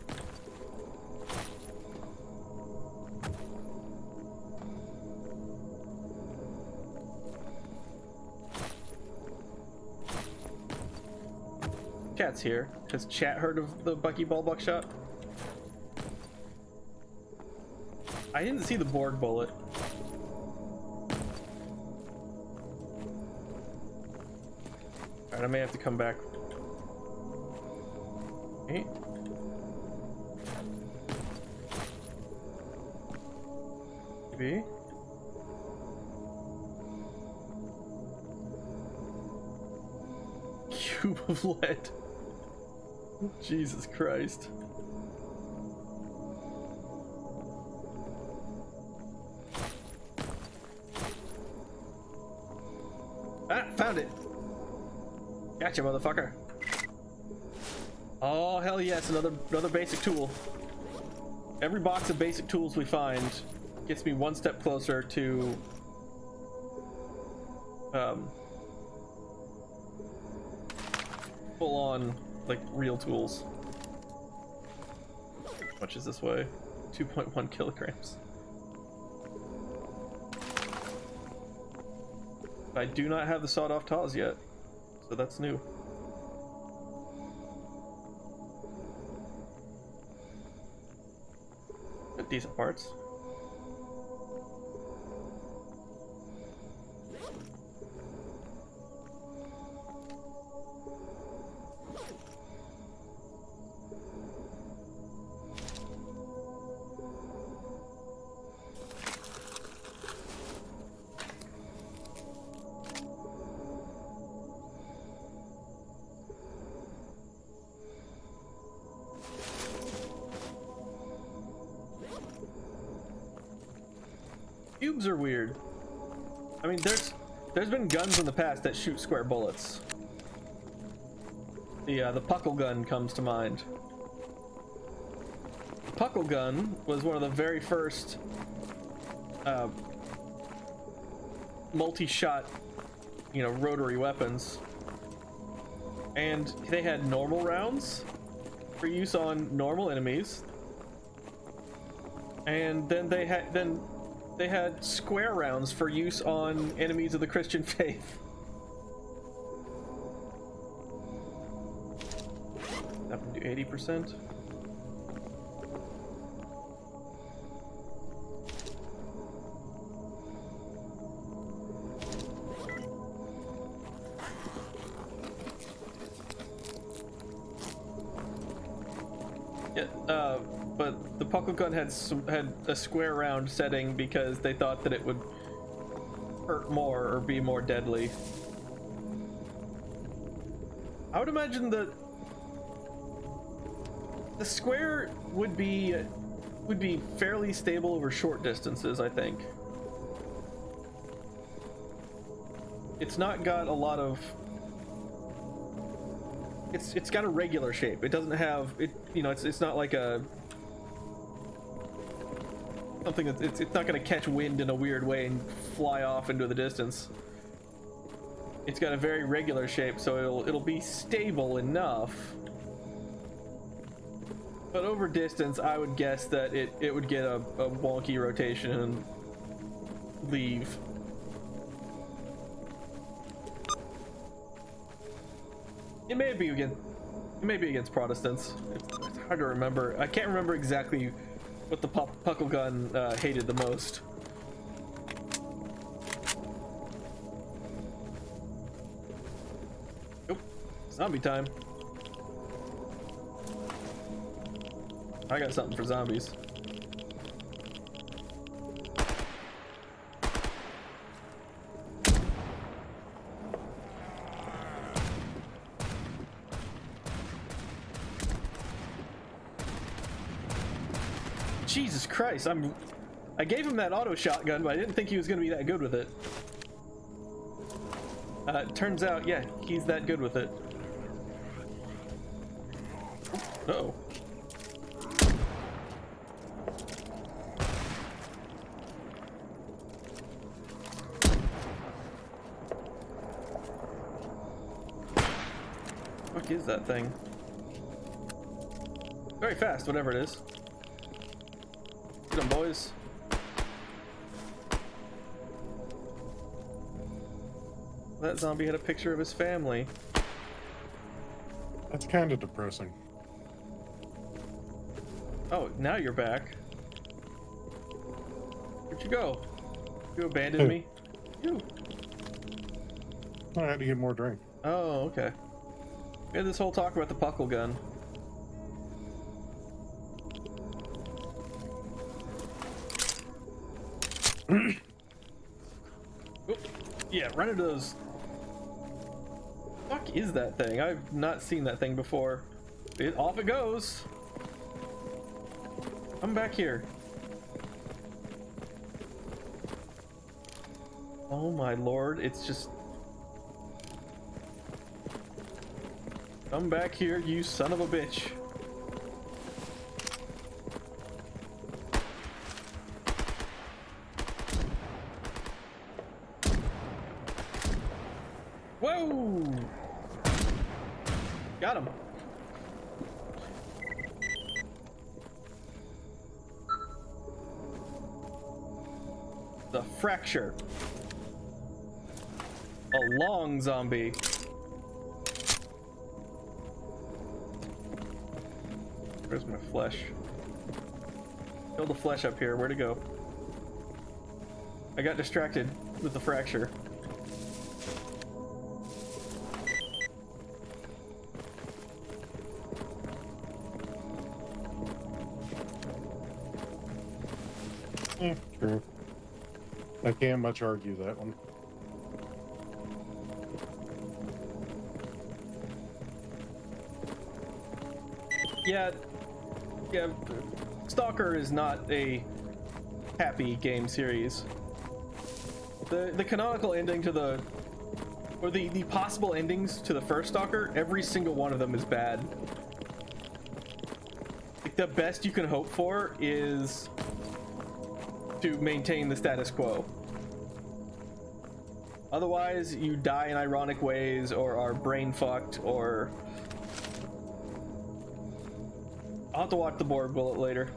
S1: Chat's here. Has chat heard of the Buckyball Buckshot? I didn't see the Borg bullet. Alright, I may have to come back. Okay. Maybe. Cube of lead. Jesus Christ. Ah, found it. Gotcha, motherfucker. Oh, hell yes, another basic tool. Every box of basic tools we find gets me one step closer to full on, like, real tools. How much is this weigh? 2.1 kilograms. I do not have the sawed-off taws yet, so that's new. Got decent parts. Cubes are weird. I mean, there's been guns in the past that shoot square bullets. The puckle gun comes to mind. The puckle gun was one of the very first multi-shot, rotary weapons, and they had normal rounds for use on normal enemies, and then they had square rounds for use on enemies of the Christian faith. That would do 80%. Yeah, but the puckle gun had a square round setting because they thought that it would hurt more or be more deadly. I would imagine that the square would be fairly stable over short distances, I think. It's not got a lot of... It's got a regular shape. It doesn't have it. It's not like a something that it's not going to catch wind in a weird way and fly off into the distance. It's got a very regular shape, so it'll be stable enough. But over distance, I would guess that it would get a wonky rotation and leave. It may be against Protestants. It's hard to remember. I can't remember exactly what the puckle gun hated the most. Nope. Zombie time. I got something for zombies. Jesus Christ, I gave him that auto shotgun, but I didn't think he was gonna be that good with it. Turns out, yeah, he's that good with it. Uh-oh. What is that thing? Very fast, whatever it is. Get 'em, boys. That zombie had a picture of his family.
S2: That's kind of depressing.
S1: Oh, now you're back. Where'd you go? You abandoned me? You.
S2: I had to get more drink.
S1: Oh, okay. We had this whole talk about the puckle gun. Oop. Yeah, run into those. Fuck is that thing? I've not seen that thing before. Off it goes. Come back here. Oh my lord, it's just... Come back here, you son of a bitch. Whoa! Got him. The fracture. A long zombie. Where's my flesh? Kill the flesh up here. Where'd it go? I got distracted with the fracture.
S2: True. I can't much argue that one.
S1: Yeah, Stalker is not a happy game series. The canonical ending to the possible endings to the first Stalker, every single one of them is bad. Like, the best you can hope for is to maintain the status quo. Otherwise, you die in ironic ways or are brain fucked, or... I'll have to watch the board bullet later.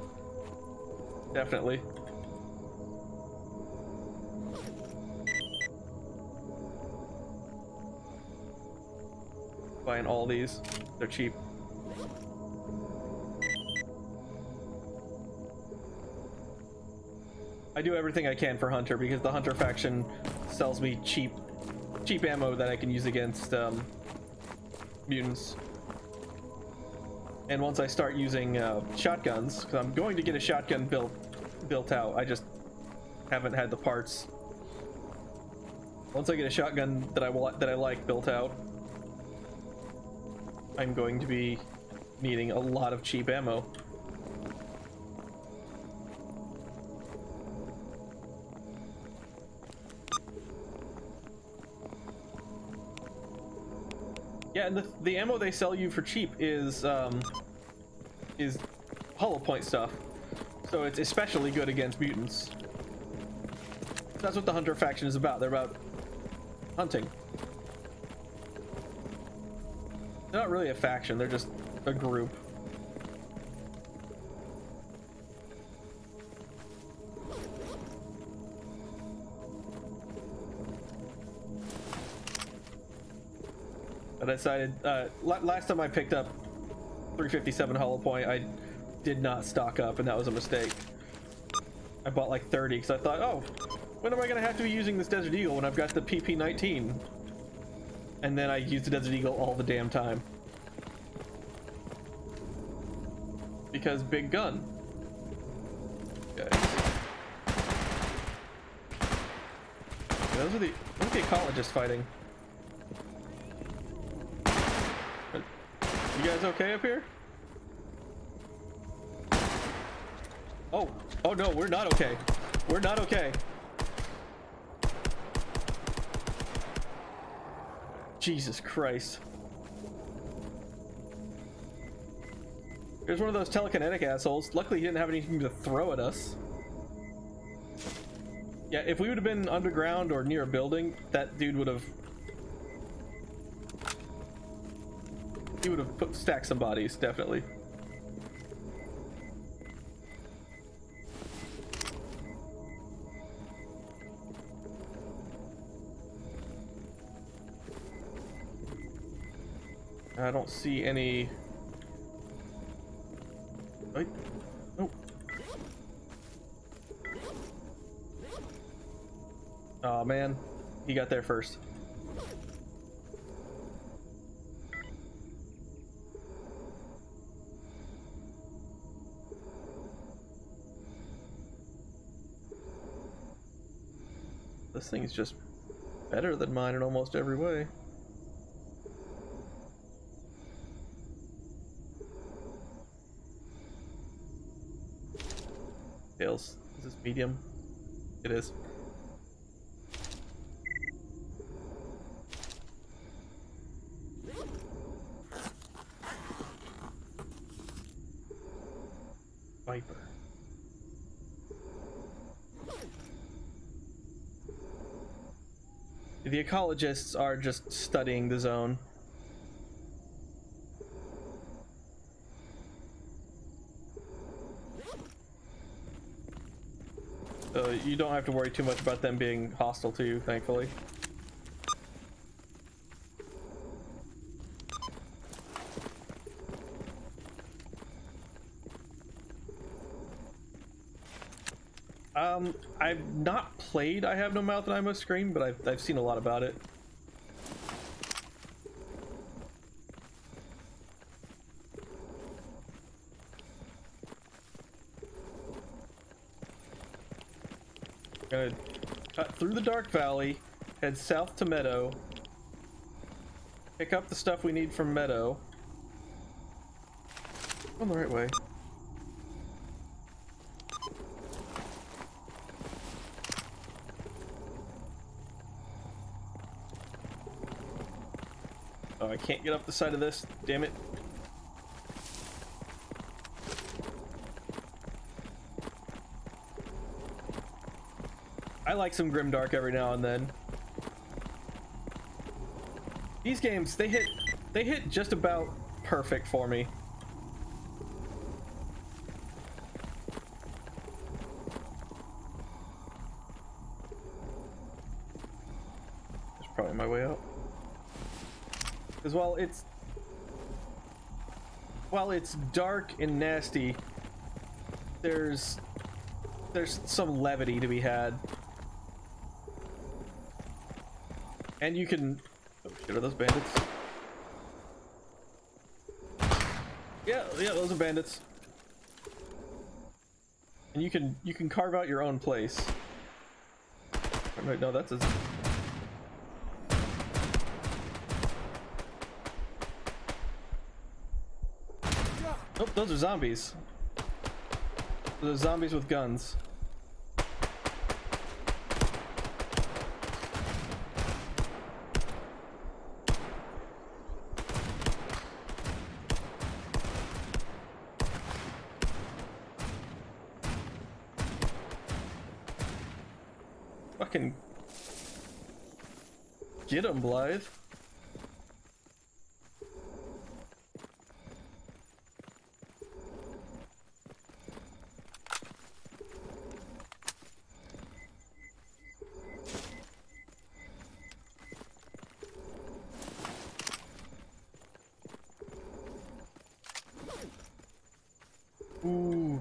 S1: Definitely. Buying all these. They're cheap. I do everything I can for Hunter because the Hunter faction sells me cheap ammo that I can use against mutants. And once I start using shotguns, because I'm going to get a shotgun built out, I just haven't had the parts. Once I get a shotgun that I like built out, I'm going to be needing a lot of cheap ammo. Yeah, and the ammo they sell you for cheap is hollow point stuff, so it's especially good against mutants. That's what the Hunter faction is about. They're about hunting. They're not really a faction, they're just a group. I decided, last time I picked up 357 hollow point, I did not stock up, and that was a mistake. I bought like 30 because I thought, oh, when am I going to have to be using this Desert Eagle when I've got the PP-19? And then I used the Desert Eagle all the damn time. Because big gun. Okay. Those are the ecologists fighting. You guys okay up here? Oh, oh no, we're not okay. We're not okay. Jesus Christ. There's one of those telekinetic assholes. Luckily he didn't have anything to throw at us. Yeah, if we would have been underground or near a building, that dude would have... He would have stacked some bodies, definitely. I don't see any... Wait. Oh. Oh man, he got there first. This thing's just better than mine in almost every way. Tails, is this medium? It is. Viper. The ecologists are just studying the zone. So you don't have to worry too much about them being hostile to you, thankfully. I've not played I Have No Mouth and I Must Scream, but I've seen a lot about it. Gonna cut through the Dark Valley, head south to Meadow, pick up the stuff we need from Meadow. On the right way. Oh, I can't get up the side of this, damn it. I like some grimdark every now and then. These games, they hit just about perfect for me. That's probably my way out. Because while it's dark and nasty, there's some levity to be had. And you can... Oh shit, are those bandits? Yeah, those are bandits. And you can carve out your own place. Wait, no, that's a... Oh, those are zombies. Those are zombies with guns. Fucking get 'em, Blythe. Ooh.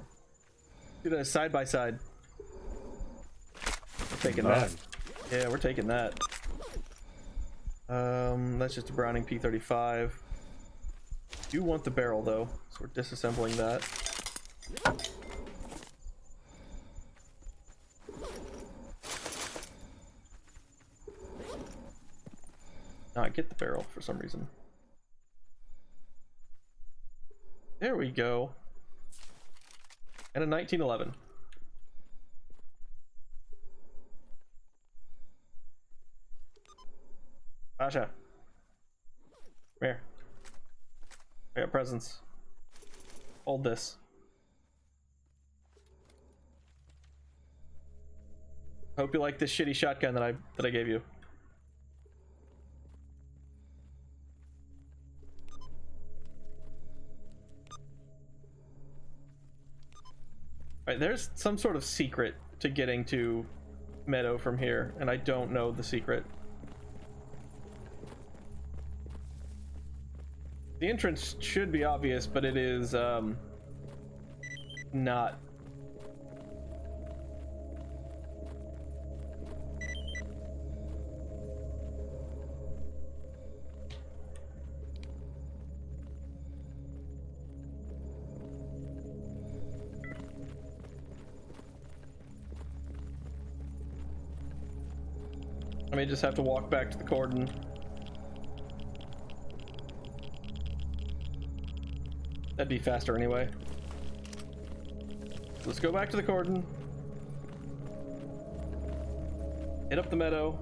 S1: Do that side by side. We're taking that. Yeah, we're taking that. That's just a Browning P35. Do want the barrel though, so we're disassembling that. Not get the barrel for some reason. There we go. And a 1911. Asha. Come here. I got presents. Hold this. Hope you like this shitty shotgun that I gave you. Right, there's some sort of secret to getting to Meadow from here, and I don't know the secret. The entrance should be obvious, but it is not. I may just have to walk back to the cordon. That'd be faster anyway. Let's go back to the cordon. Hit up the meadow.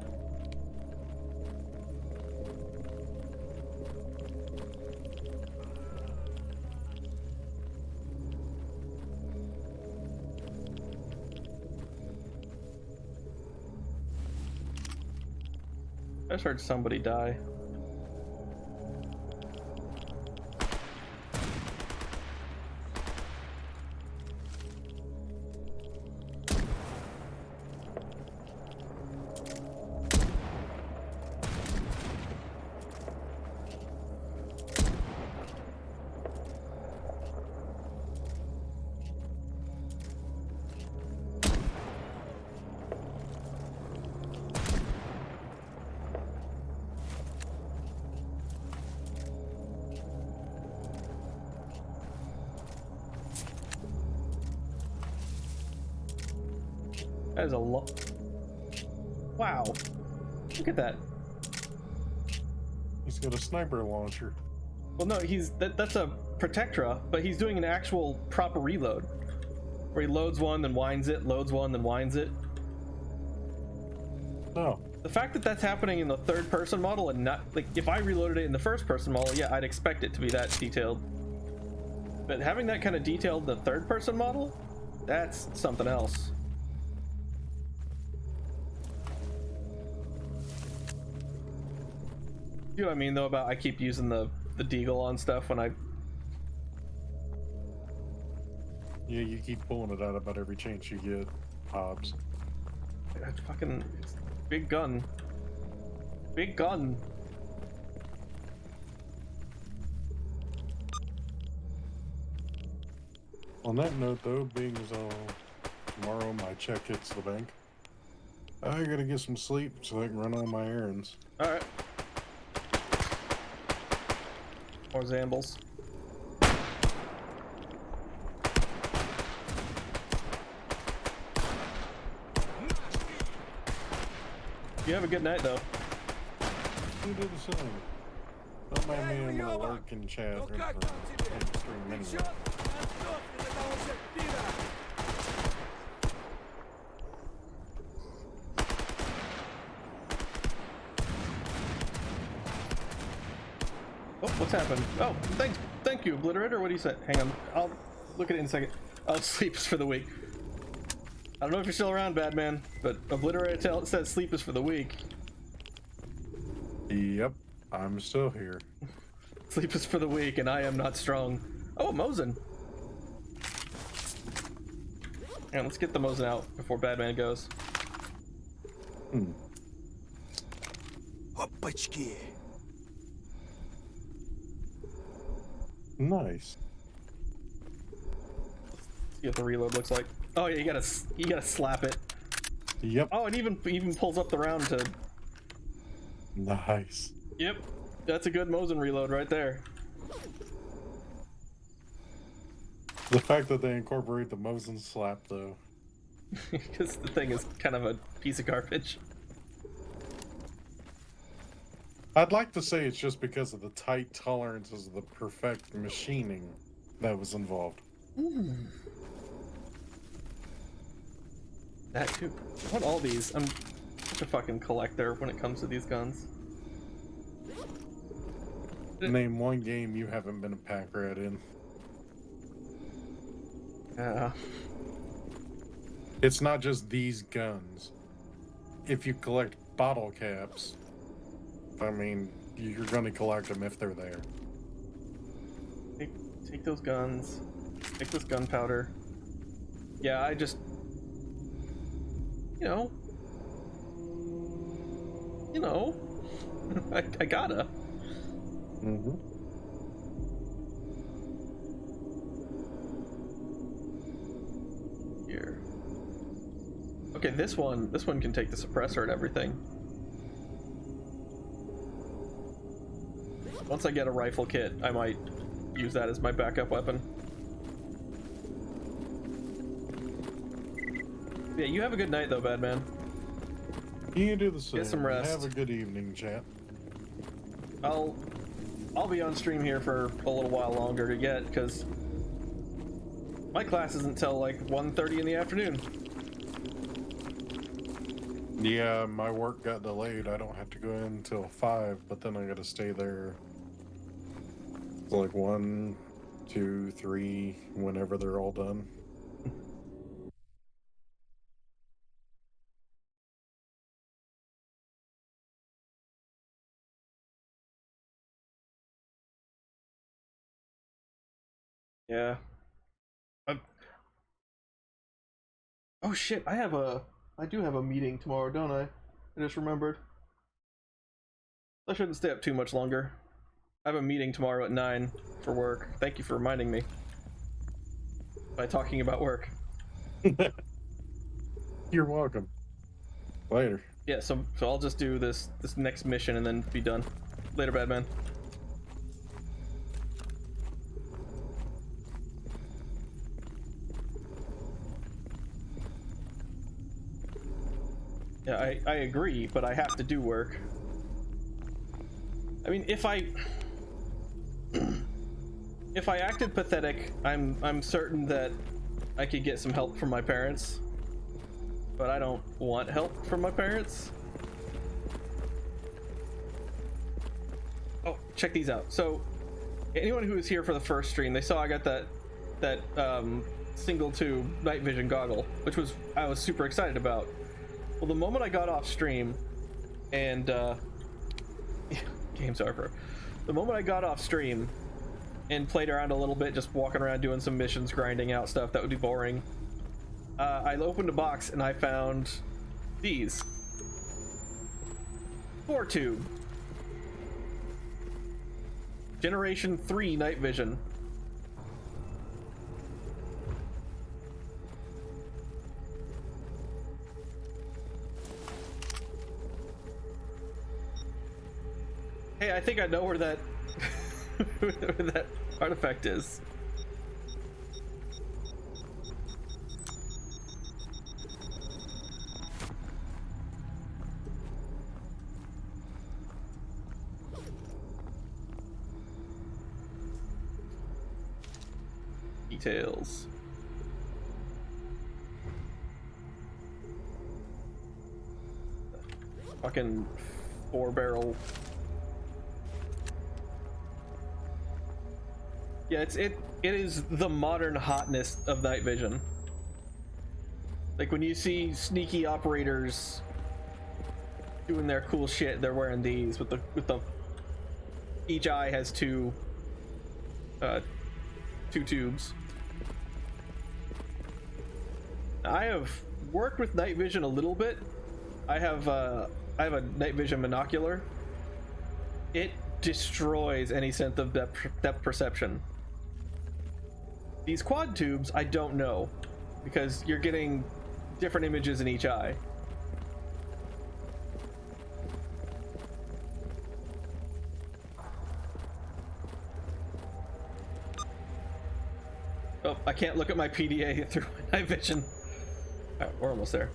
S1: I just heard somebody die. That is a lot. Wow. Look at that.
S2: He's got a sniper launcher.
S1: Well, no, that's a Protectra, but he's doing an actual proper reload. Where he loads one, then winds it, loads one, then winds it.
S2: No.
S1: The fact that that's happening in the third-person model and not, like, if I reloaded it in the first-person model, yeah, I'd expect it to be that detailed. But having that kind of detailed in the third-person model, that's something else. You know what I mean, though, about I keep using the deagle on stuff when I...
S2: Yeah, you keep pulling it out about every chance you get, Hobbs.
S1: It's fucking... It's big gun. Big gun.
S2: On that note, though, being as tomorrow my check hits the bank, I gotta get some sleep so I can run all my errands.
S1: Alright. More Zambles. You have a good night, though.
S2: You do the same. Don't mind me, I'm gonna lurk and chat for stream anyway. Oh, what's happened? Oh, thank you, Obliterator. What do you say? Hang on, I'll look at it in a second. Oh, sleep is for the week. I don't know if you're still around, Badman, but Obliterator says sleep is for the week. Yep, I'm still here.
S1: Sleep is for the weak, and I am not strong. Oh, Mosin. And let's get the Mosin out before Badman goes.
S5: Опачки.
S2: Nice.
S1: See what the reload looks like. Oh yeah, you gotta slap it.
S2: Yep.
S1: Oh, it even pulls up the round to.
S2: Nice.
S1: Yep, that's a good Mosin reload right there.
S2: The fact that they incorporate the Mosin slap, though.
S1: Because the thing is kind of a piece of garbage.
S2: I'd like to say it's just because of the tight tolerances of the perfect machining that was involved.
S1: Ooh. That too. I want all these. I'm such a fucking collector when it comes to these guns.
S2: Name one game you haven't been a pack rat in.
S1: Yeah.
S2: It's not just these guns. If you collect bottle caps, I mean, you're going to collect them if they're there.
S1: Take those guns. Take this gunpowder. Yeah, I just... You know, I gotta.
S2: Mm-hmm.
S1: Here. Okay, this one can take the suppressor and everything. Once I get a rifle kit, I might use that as my backup weapon. Yeah, you have a good night though, Badman.
S2: You do the same.
S1: Get some rest.
S2: Have a good evening, chat.
S1: I'll be on stream here for a little while longer yet, because my class isn't till like 1:30 in the afternoon.
S2: Yeah, my work got delayed. I don't have to go in until 5, but then I gotta stay there till like 1, 2, 3, whenever they're all done.
S1: Yeah. Oh shit, I do have a meeting tomorrow, don't I? I just remembered. I shouldn't stay up too much longer. I have a meeting tomorrow at 9 for work. Thank you for reminding me. By talking about work.
S2: You're welcome. Later.
S1: Yeah, so I'll just do this next mission and then be done. Later, Badman. Yeah, I agree, but I have to do work. I mean, if I acted pathetic, I'm certain that I could get some help from my parents. But I don't want help from my parents. Oh, check these out. So, anyone who was here for the first stream, they saw I got that single tube night vision goggle, which I was super excited about. Well, the moment I got off stream, and game's over. The moment I got off stream and played around a little bit, just walking around doing some missions, grinding out stuff that would be boring, I opened a box and I found these. 4-tube. Generation 3 night vision. Hey, I think I know where that where that artifact is. Details. Fucking 4-barrel. Yeah, it is the modern hotness of night vision. Like when you see sneaky operators doing their cool shit, they're wearing these with the each eye has two tubes. I have worked with night vision a little bit. I have a night vision monocular. It destroys any sense of depth perception. These quad tubes, I don't know, because you're getting different images in each eye. Oh, I can't look at my PDA through my night vision. Alright, we're almost there.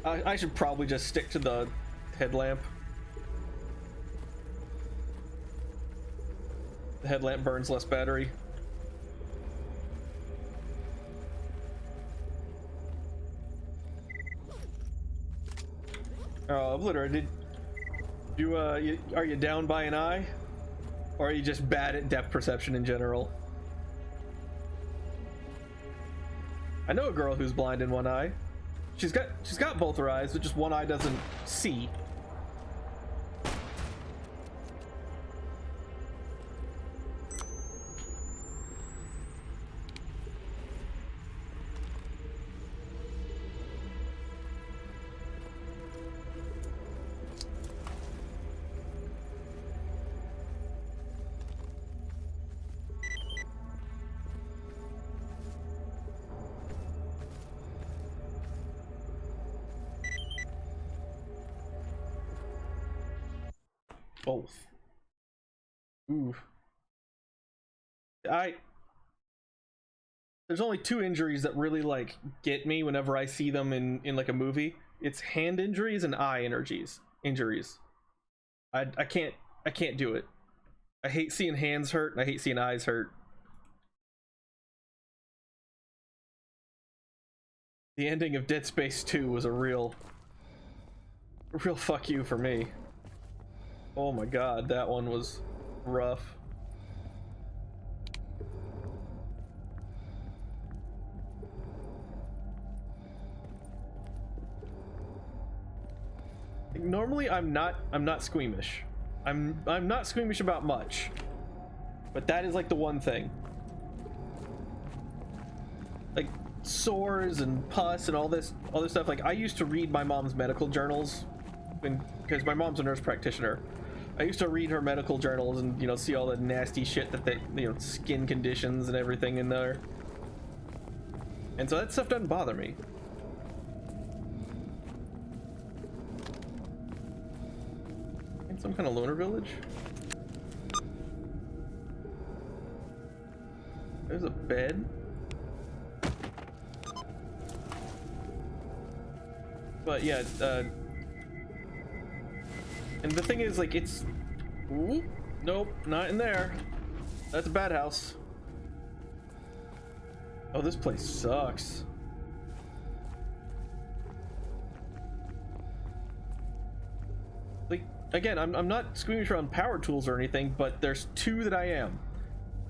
S1: I should probably just stick to the headlamp. The headlamp burns less battery. Oh, Obliterated. Are you down by an eye, or are you just bad at depth perception in general? I know a girl who's blind in one eye. She's got both her eyes, but just one eye doesn't see. Both. Ooh. There's only two injuries that really like get me whenever I see them in like a movie. It's hand injuries and eye injuries. I can't do it. I hate seeing hands hurt and I hate seeing eyes hurt. The ending of Dead Space 2 was a real fuck you for me. Oh my god, that one was rough. Normally I'm not squeamish. I'm not squeamish about much. But that is like the one thing. Like sores and pus and all this stuff. Like I used to read my mom's medical journals because my mom's a nurse practitioner. I used to read her medical journals and, you know, see all the nasty shit that they, you know, skin conditions and everything in there. And so that stuff doesn't bother me. In some kind of loner village? There's a bed. But yeah, and the thing is, like, it's... Ooh, nope, not in there. That's a bad house. Oh, this place sucks. Like, again, I'm not squeamish around power tools or anything, but there's two that I am.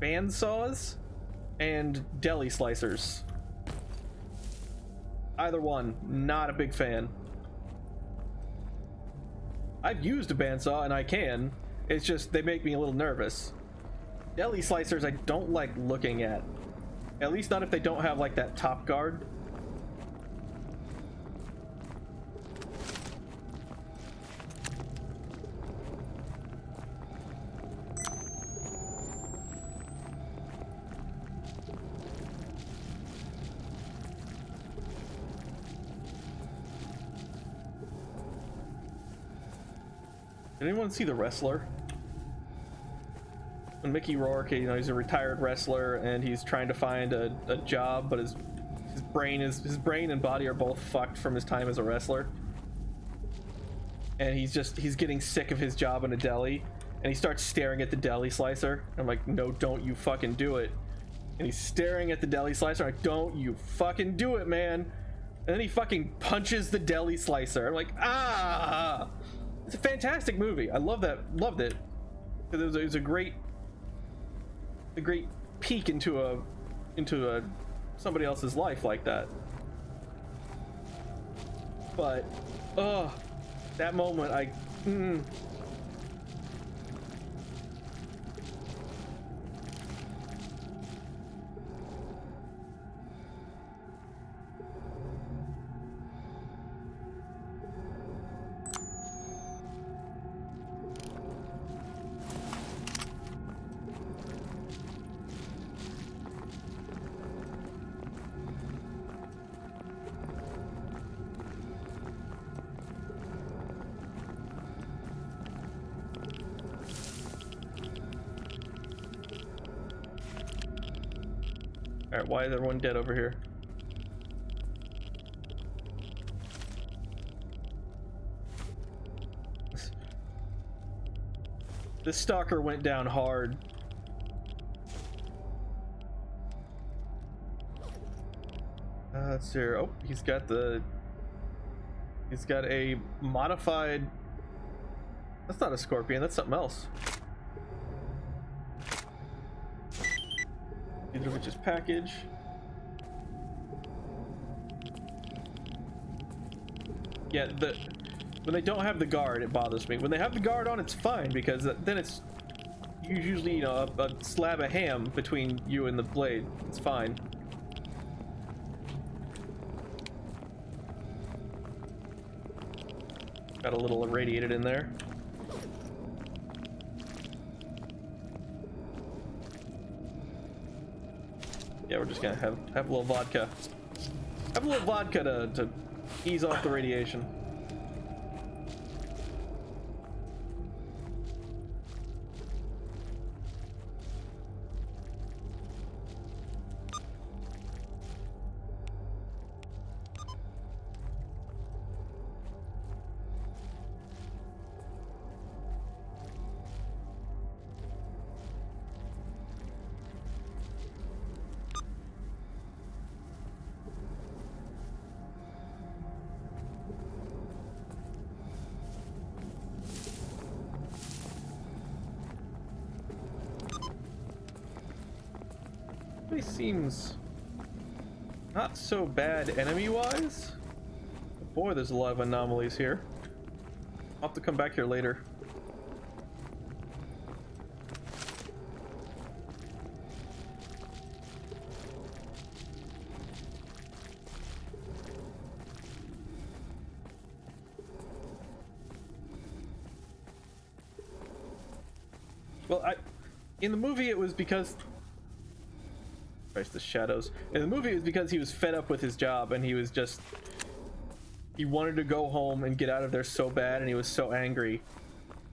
S1: Bandsaws and deli slicers. Either one, not a big fan. I've used a bandsaw and I can. It's just they make me a little nervous. Deli slicers I don't like looking at. At least not if they don't have like that top guard. Did anyone see The Wrestler? When Mickey Rourke, you know, he's a retired wrestler and he's trying to find a job, but his brain and body are both fucked from his time as a wrestler. And he's getting sick of his job in a deli, and he starts staring at the deli slicer. I'm like, no, don't you fucking do it. And he's staring at the deli slicer. I'm like, don't you fucking do it, man. And then he fucking punches the deli slicer. I'm like, ah. It's a fantastic movie. I love that. Loved it. It was a great peek into somebody else's life like that. But that moment, Alright, why is everyone dead over here? This stalker went down hard. Let's see here. Oh, he's got a modified That's not a scorpion, that's something else. Either of which is package. Yeah, when they don't have the guard, it bothers me. When they have the guard on, it's fine, because then it's usually, you know, a slab of ham between you and the blade. It's fine. Got a little irradiated in there. Yeah, we're just gonna have a little vodka. Have a little vodka to ease off the radiation. He seems not so bad enemy-wise. Boy, there's a lot of anomalies here. I'll have to come back here later. Well, in the movie it was because the shadows. In the movie, it was because he was fed up with his job and he wanted to go home and get out of there so bad, and he was so angry,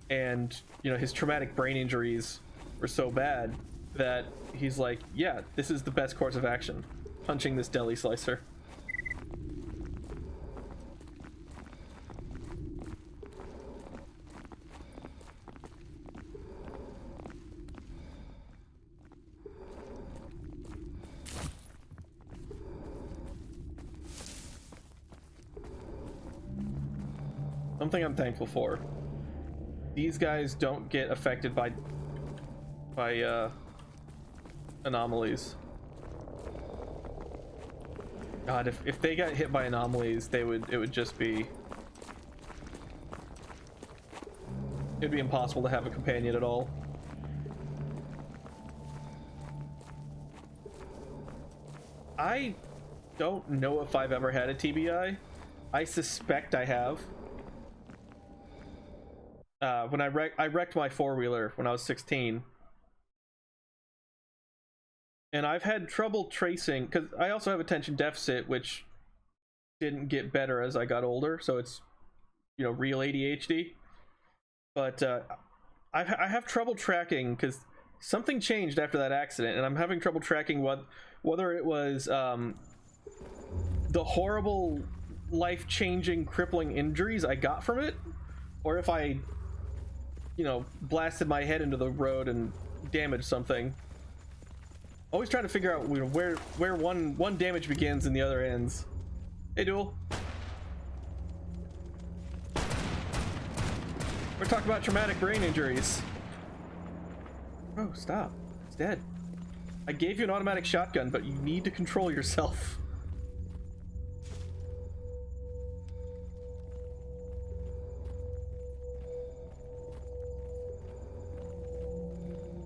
S1: and you know, his traumatic brain injuries were so bad that he's like, yeah, this is the best course of action, punching this deli slicer. Something I'm thankful for. These guys don't get affected by anomalies. God, if they got hit by anomalies, it'd be impossible to have a companion at all. I don't know if I've ever had a TBI. I suspect I have. When I wrecked my four-wheeler when I was 16. And I've had trouble tracing, because I also have attention deficit, which didn't get better as I got older, so it's, you know, real ADHD. But I have trouble tracking, because something changed after that accident, and I'm having trouble tracking whether it was the horrible, life-changing, crippling injuries I got from it, or if I, you know, blasted my head into the road and damaged something. Always trying to figure out, you know, where one damage begins and the other ends. Hey, Duel. We're talking about traumatic brain injuries. Oh, stop. It's dead. I gave you an automatic shotgun, but you need to control yourself.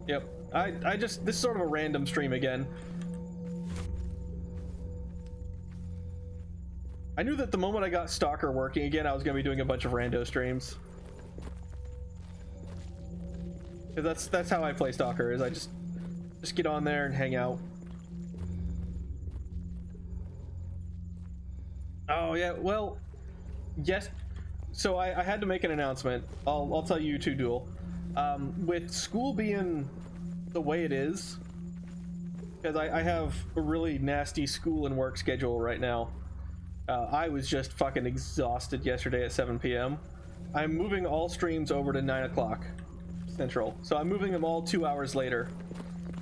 S1: Yep. I just, this is sort of a random stream again. I knew that the moment I got Stalker working again, I was going to be doing a bunch of rando streams. That's how I play Stalker, is I just get on there and hang out. Oh yeah, well, yes. So I had to make an announcement. I'll tell you too, Duel. With school being the way it is, because I have a really nasty school and work schedule right now. I was just fucking exhausted yesterday at 7 p.m. I'm moving all streams over to 9 o'clock Central, so I'm moving them all 2 hours later,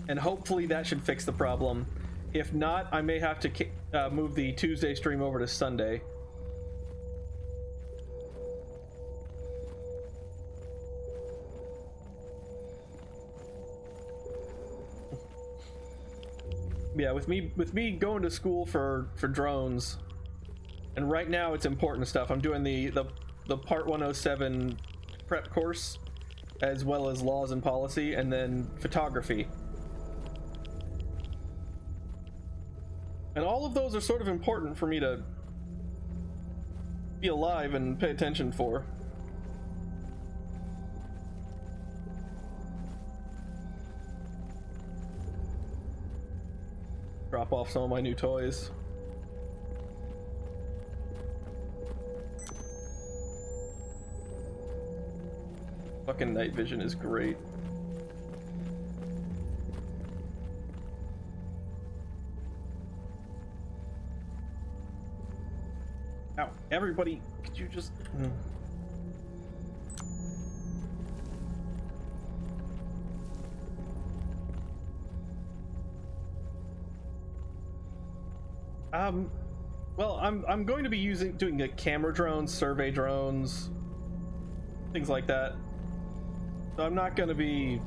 S1: and hopefully that should fix the problem. If not, I may have to move the Tuesday stream over to Sunday. Yeah, with me going to school for drones, and right now it's important stuff. I'm doing the Part 107 prep course, as well as laws and policy, and then photography. And all of those are sort of important for me to be alive and pay attention for. Drop off some of my new toys. Fucking night vision is great. Ow, everybody, could you just... Well, I'm going to be doing like camera drones, survey drones, things like that. So I'm not going to be...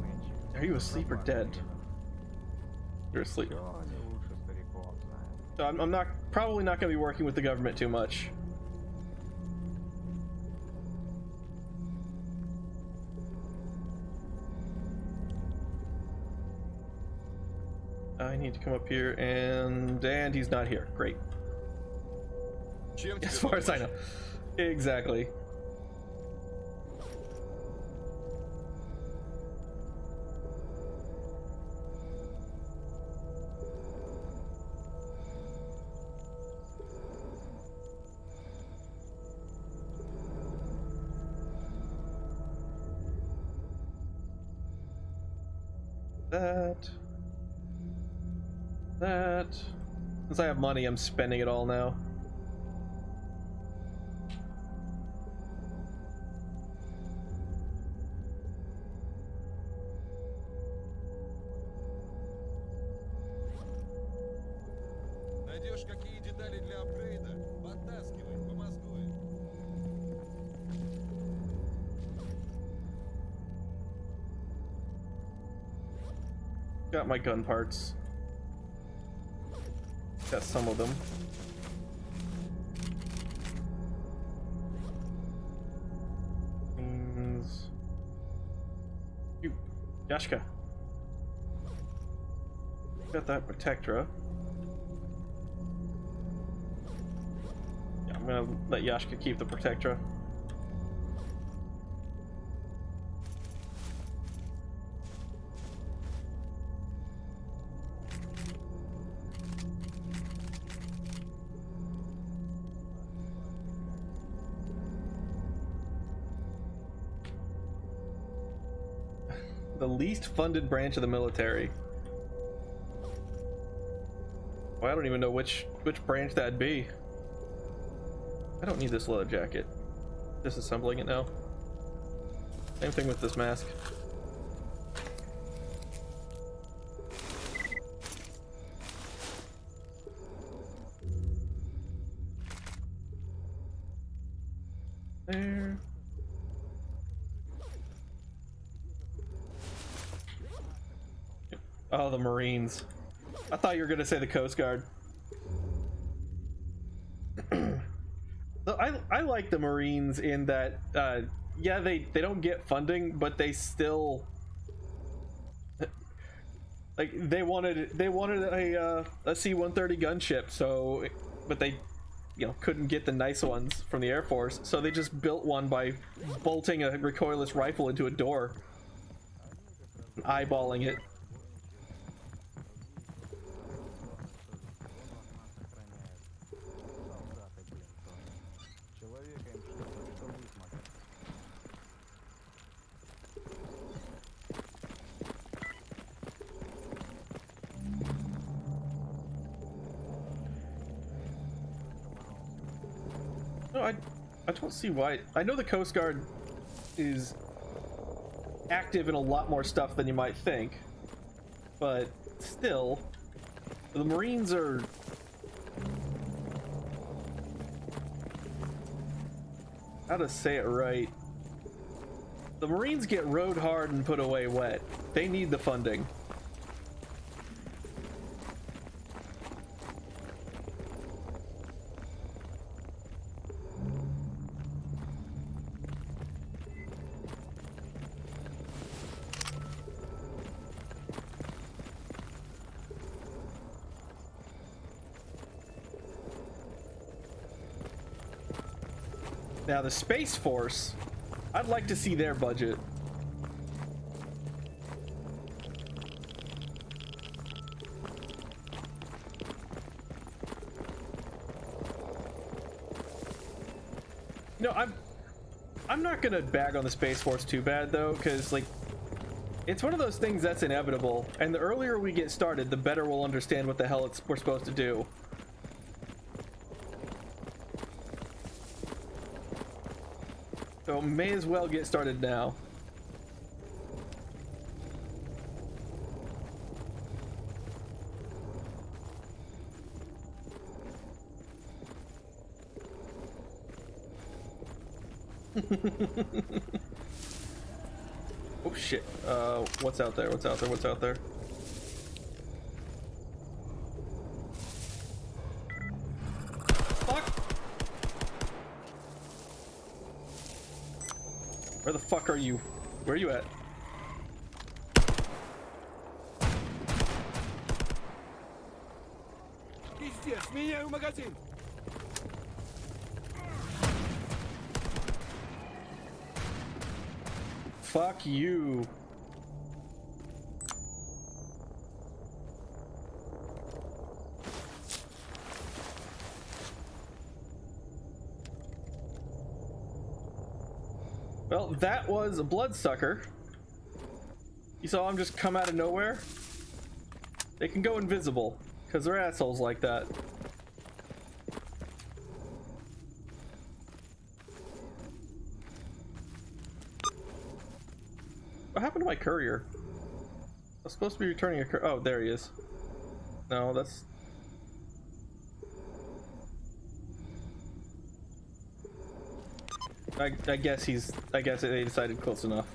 S1: Are you asleep or dead? You're asleep. So I'm not probably not going to be working with the government too much. I need to come up here and he's not here. Great. As far as I know. Exactly. That. Since I have money, I'm spending it all now.
S5: Найдешь какие детали для апгрейда? Подтаскивай, помоскуй.
S1: Got my gun parts. Got some of them. You, Yashka. Got that Protectra. Yeah, I'm gonna let Yashka keep the Protectra. The least funded branch of the military. Well, I don't even know which branch that'd be. I don't need this leather jacket. Disassembling it now. Same thing with this mask. There. Oh, the Marines. I thought you were gonna say the Coast Guard. I like the Marines in that, yeah, they don't get funding, but they still, like, they wanted a C-130 gunship, so, but they, you know, couldn't get the nice ones from the Air Force, so they just built one by bolting a recoilless rifle into a door, and eyeballing it. No, I don't see why. I know the Coast Guard is active in a lot more stuff than you might think, but still, the Marines are... How to say it right? The Marines get rode hard and put away wet. They need the funding. Now the Space Force, I'd like to see their budget. No, I'm not gonna bag on the Space Force too bad though, because like it's one of those things that's inevitable, and the earlier we get started, the better we'll understand what the hell we're supposed to do. So may as well get started now. Oh shit. What's out there? What's out there? What's out there? Fuck! Where the fuck are you? Where are you at?
S3: Пиздец, меняю магазин.
S1: Fuck you. Well, that was a bloodsucker. You saw him just come out of nowhere? They can go invisible, because they're assholes like that. What happened to my courier? I was supposed to be returning a courier. Oh, there he is. No, that's... I guess they decided close enough.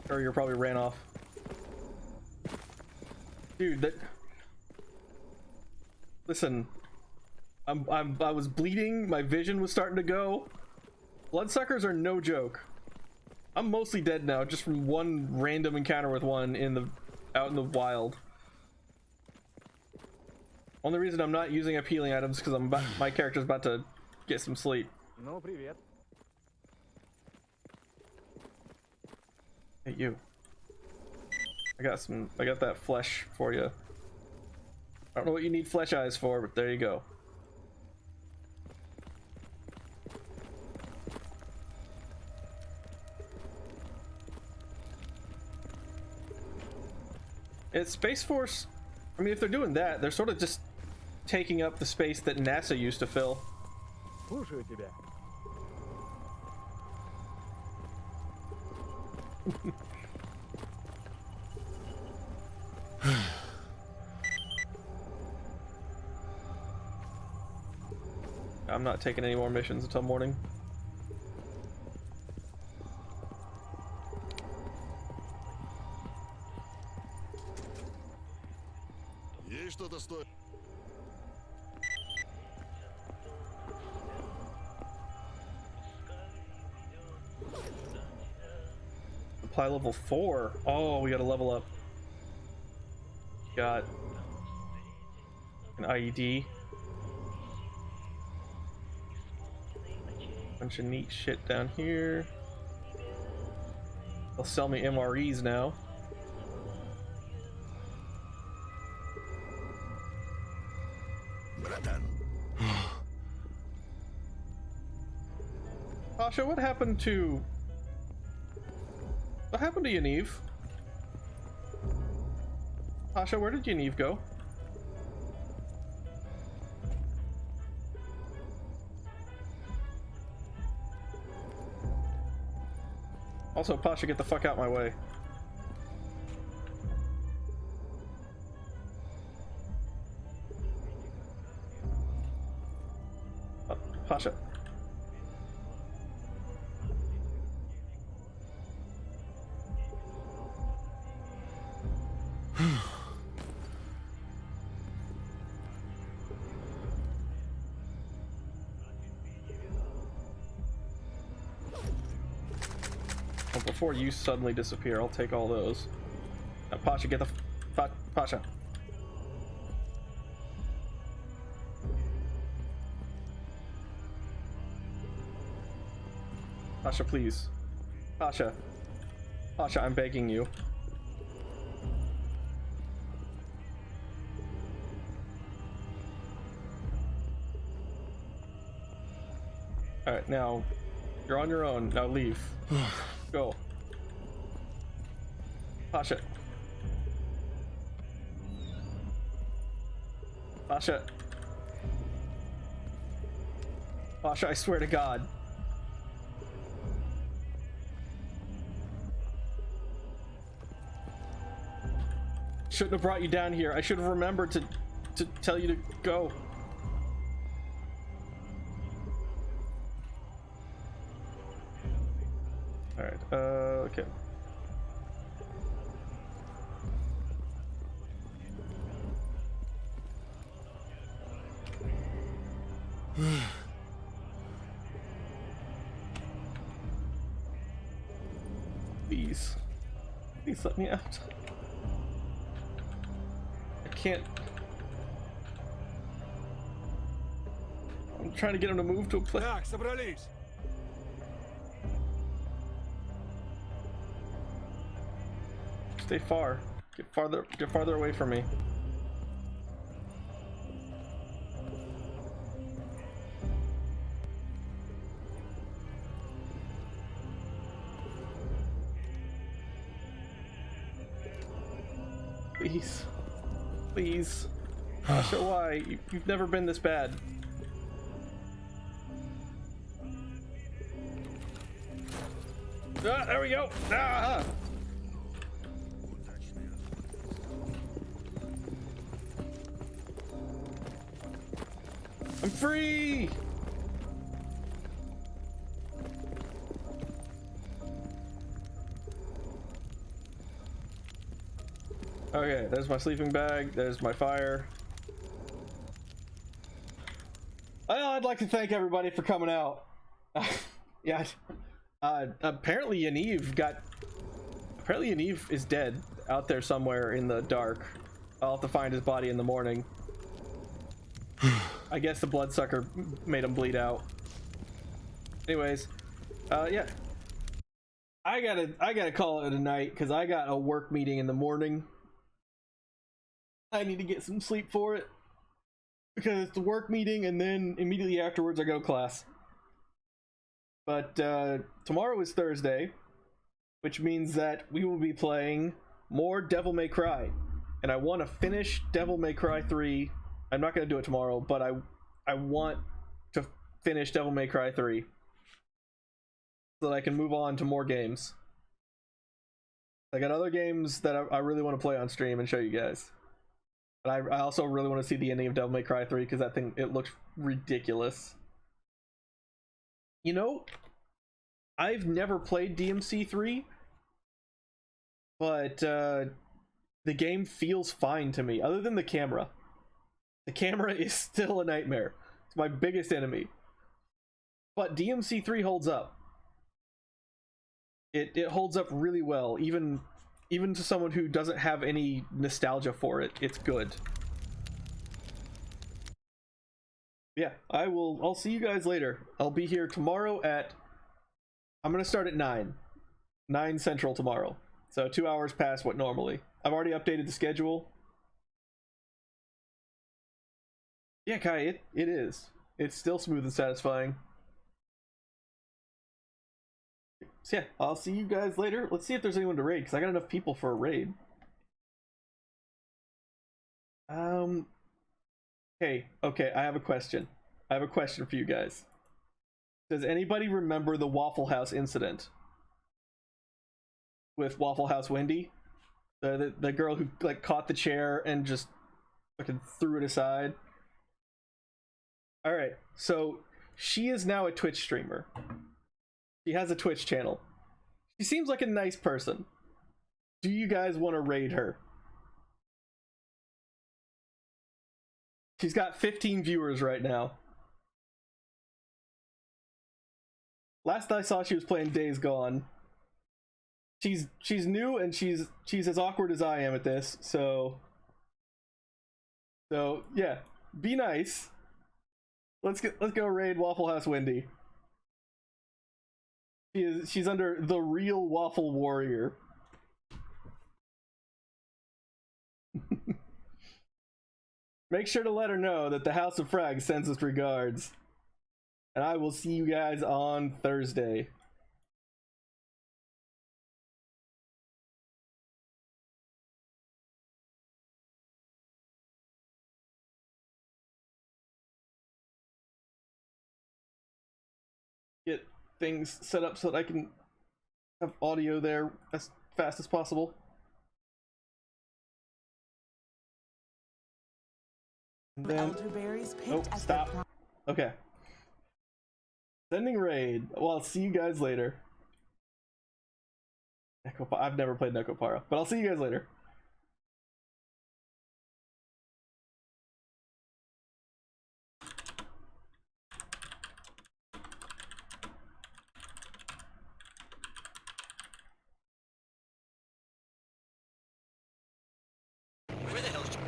S1: Courier probably ran off. Dude, that... Listen. I was bleeding, my vision was starting to go. Bloodsuckers are no joke. I'm mostly dead now, just from one random encounter with one out in the wild. Only reason I'm not using up healing items because my character's about to get some sleep.
S3: Ну, привет.
S1: Hey, you. I got that flesh for you. I don't know what you need flesh eyes for, but there you go. It's Space Force. I mean, if they're doing that, they're sort of just taking up the space that NASA used to fill.
S3: Слушаю тебя.
S1: I'm not taking any more missions until morning.
S5: Есть что-то стоит.
S1: Apply level 4. Oh, we gotta level up. Got an IED. Bunch of neat shit down here. They'll sell me MREs now. Pasha, what happened to Yaniv? Pasha, where did Yaniv go? Also, Pasha, get the fuck out my way. Pasha. Well, before you suddenly disappear, I'll take all those. Now, Pasha, get the Pasha. Pasha, please. Pasha. Pasha, I'm begging you. Alright, now, you're on your own. Now leave. Go. Pasha. Pasha. Pasha, I swear to God. Shouldn't have brought you down here. I should have remembered to tell you to go. Alright, okay. Please. Please let me out. I can't. I'm trying to get him to move to a place.
S3: Так, собрались.
S1: Stay far. Get farther away from me. Please. Please. Pasha, why? You've never been this bad. Ah, there we go. Ah! I'm free! Okay, there's my sleeping bag, there's my fire. I'd like to thank everybody for coming out. Yeah, apparently Yaniv is dead out there somewhere in the dark. I'll have to find his body in the morning. I guess the bloodsucker made him bleed out. Anyways, yeah. I gotta call it a night because I got a work meeting in the morning. I need to get some sleep for it because it's the work meeting and then immediately afterwards I go to class. But tomorrow is Thursday, which means that we will be playing more Devil May Cry, and I want to finish Devil May Cry 3. I'm not going to do it tomorrow, but I want to finish Devil May Cry 3 so that I can move on to more games. I got other games that I really want to play on stream and show you guys. But I also really want to see the ending of Devil May Cry 3 because that thing, it looks ridiculous. You know, I've never played DMC 3, but the game feels fine to me, other than the camera. The camera is still a nightmare. It's my biggest enemy. But DMC 3 holds up. It holds up really well, even to someone who doesn't have any nostalgia for it. It's good. Yeah, I'll see you guys later. I'll be here tomorrow I'm gonna start at 9 Central tomorrow. So 2 hours past what normally. I've already updated the schedule. Yeah, Kai, it is. It's still smooth and satisfying. So yeah, I'll see you guys later. Let's see if there's anyone to raid, because I got enough people for a raid. Okay, I have a question. I have a question for you guys. Does anybody remember the Waffle House incident? With Waffle House Wendy? The girl who like caught the chair and just fucking threw it aside? Alright, so she is now a Twitch streamer. She has a Twitch channel. She seems like a nice person. Do you guys want to raid her? She's got 15 viewers right now. Last I saw, she was playing Days Gone. She's new and she's as awkward as I am at this, so yeah, be nice. Let's go raid Waffle House Wendy. She's under the real waffle warrior. Make sure to let her know that the House of Frag sends us regards. And I will see you guys on Thursday. Get things set up so that I can have audio there as fast as possible. And then,
S6: Elderberries picked
S1: oh,
S6: as
S1: stop. Okay. Sending raid. Well, I'll see you guys later. I've never played Necropara, but I'll see you guys later.
S7: Where the hell's Joe?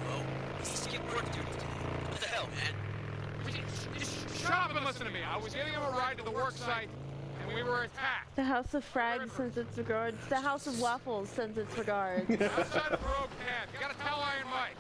S7: He skipped work duty today. What the hell, man?
S3: Just shut up and listen to me. I was giving him a ride to the work site, and we were attacked.
S8: The House of Frag sends its regards. The House of Waffles sends its regards.
S3: Outside of the road camp. You gotta tell Iron Mike.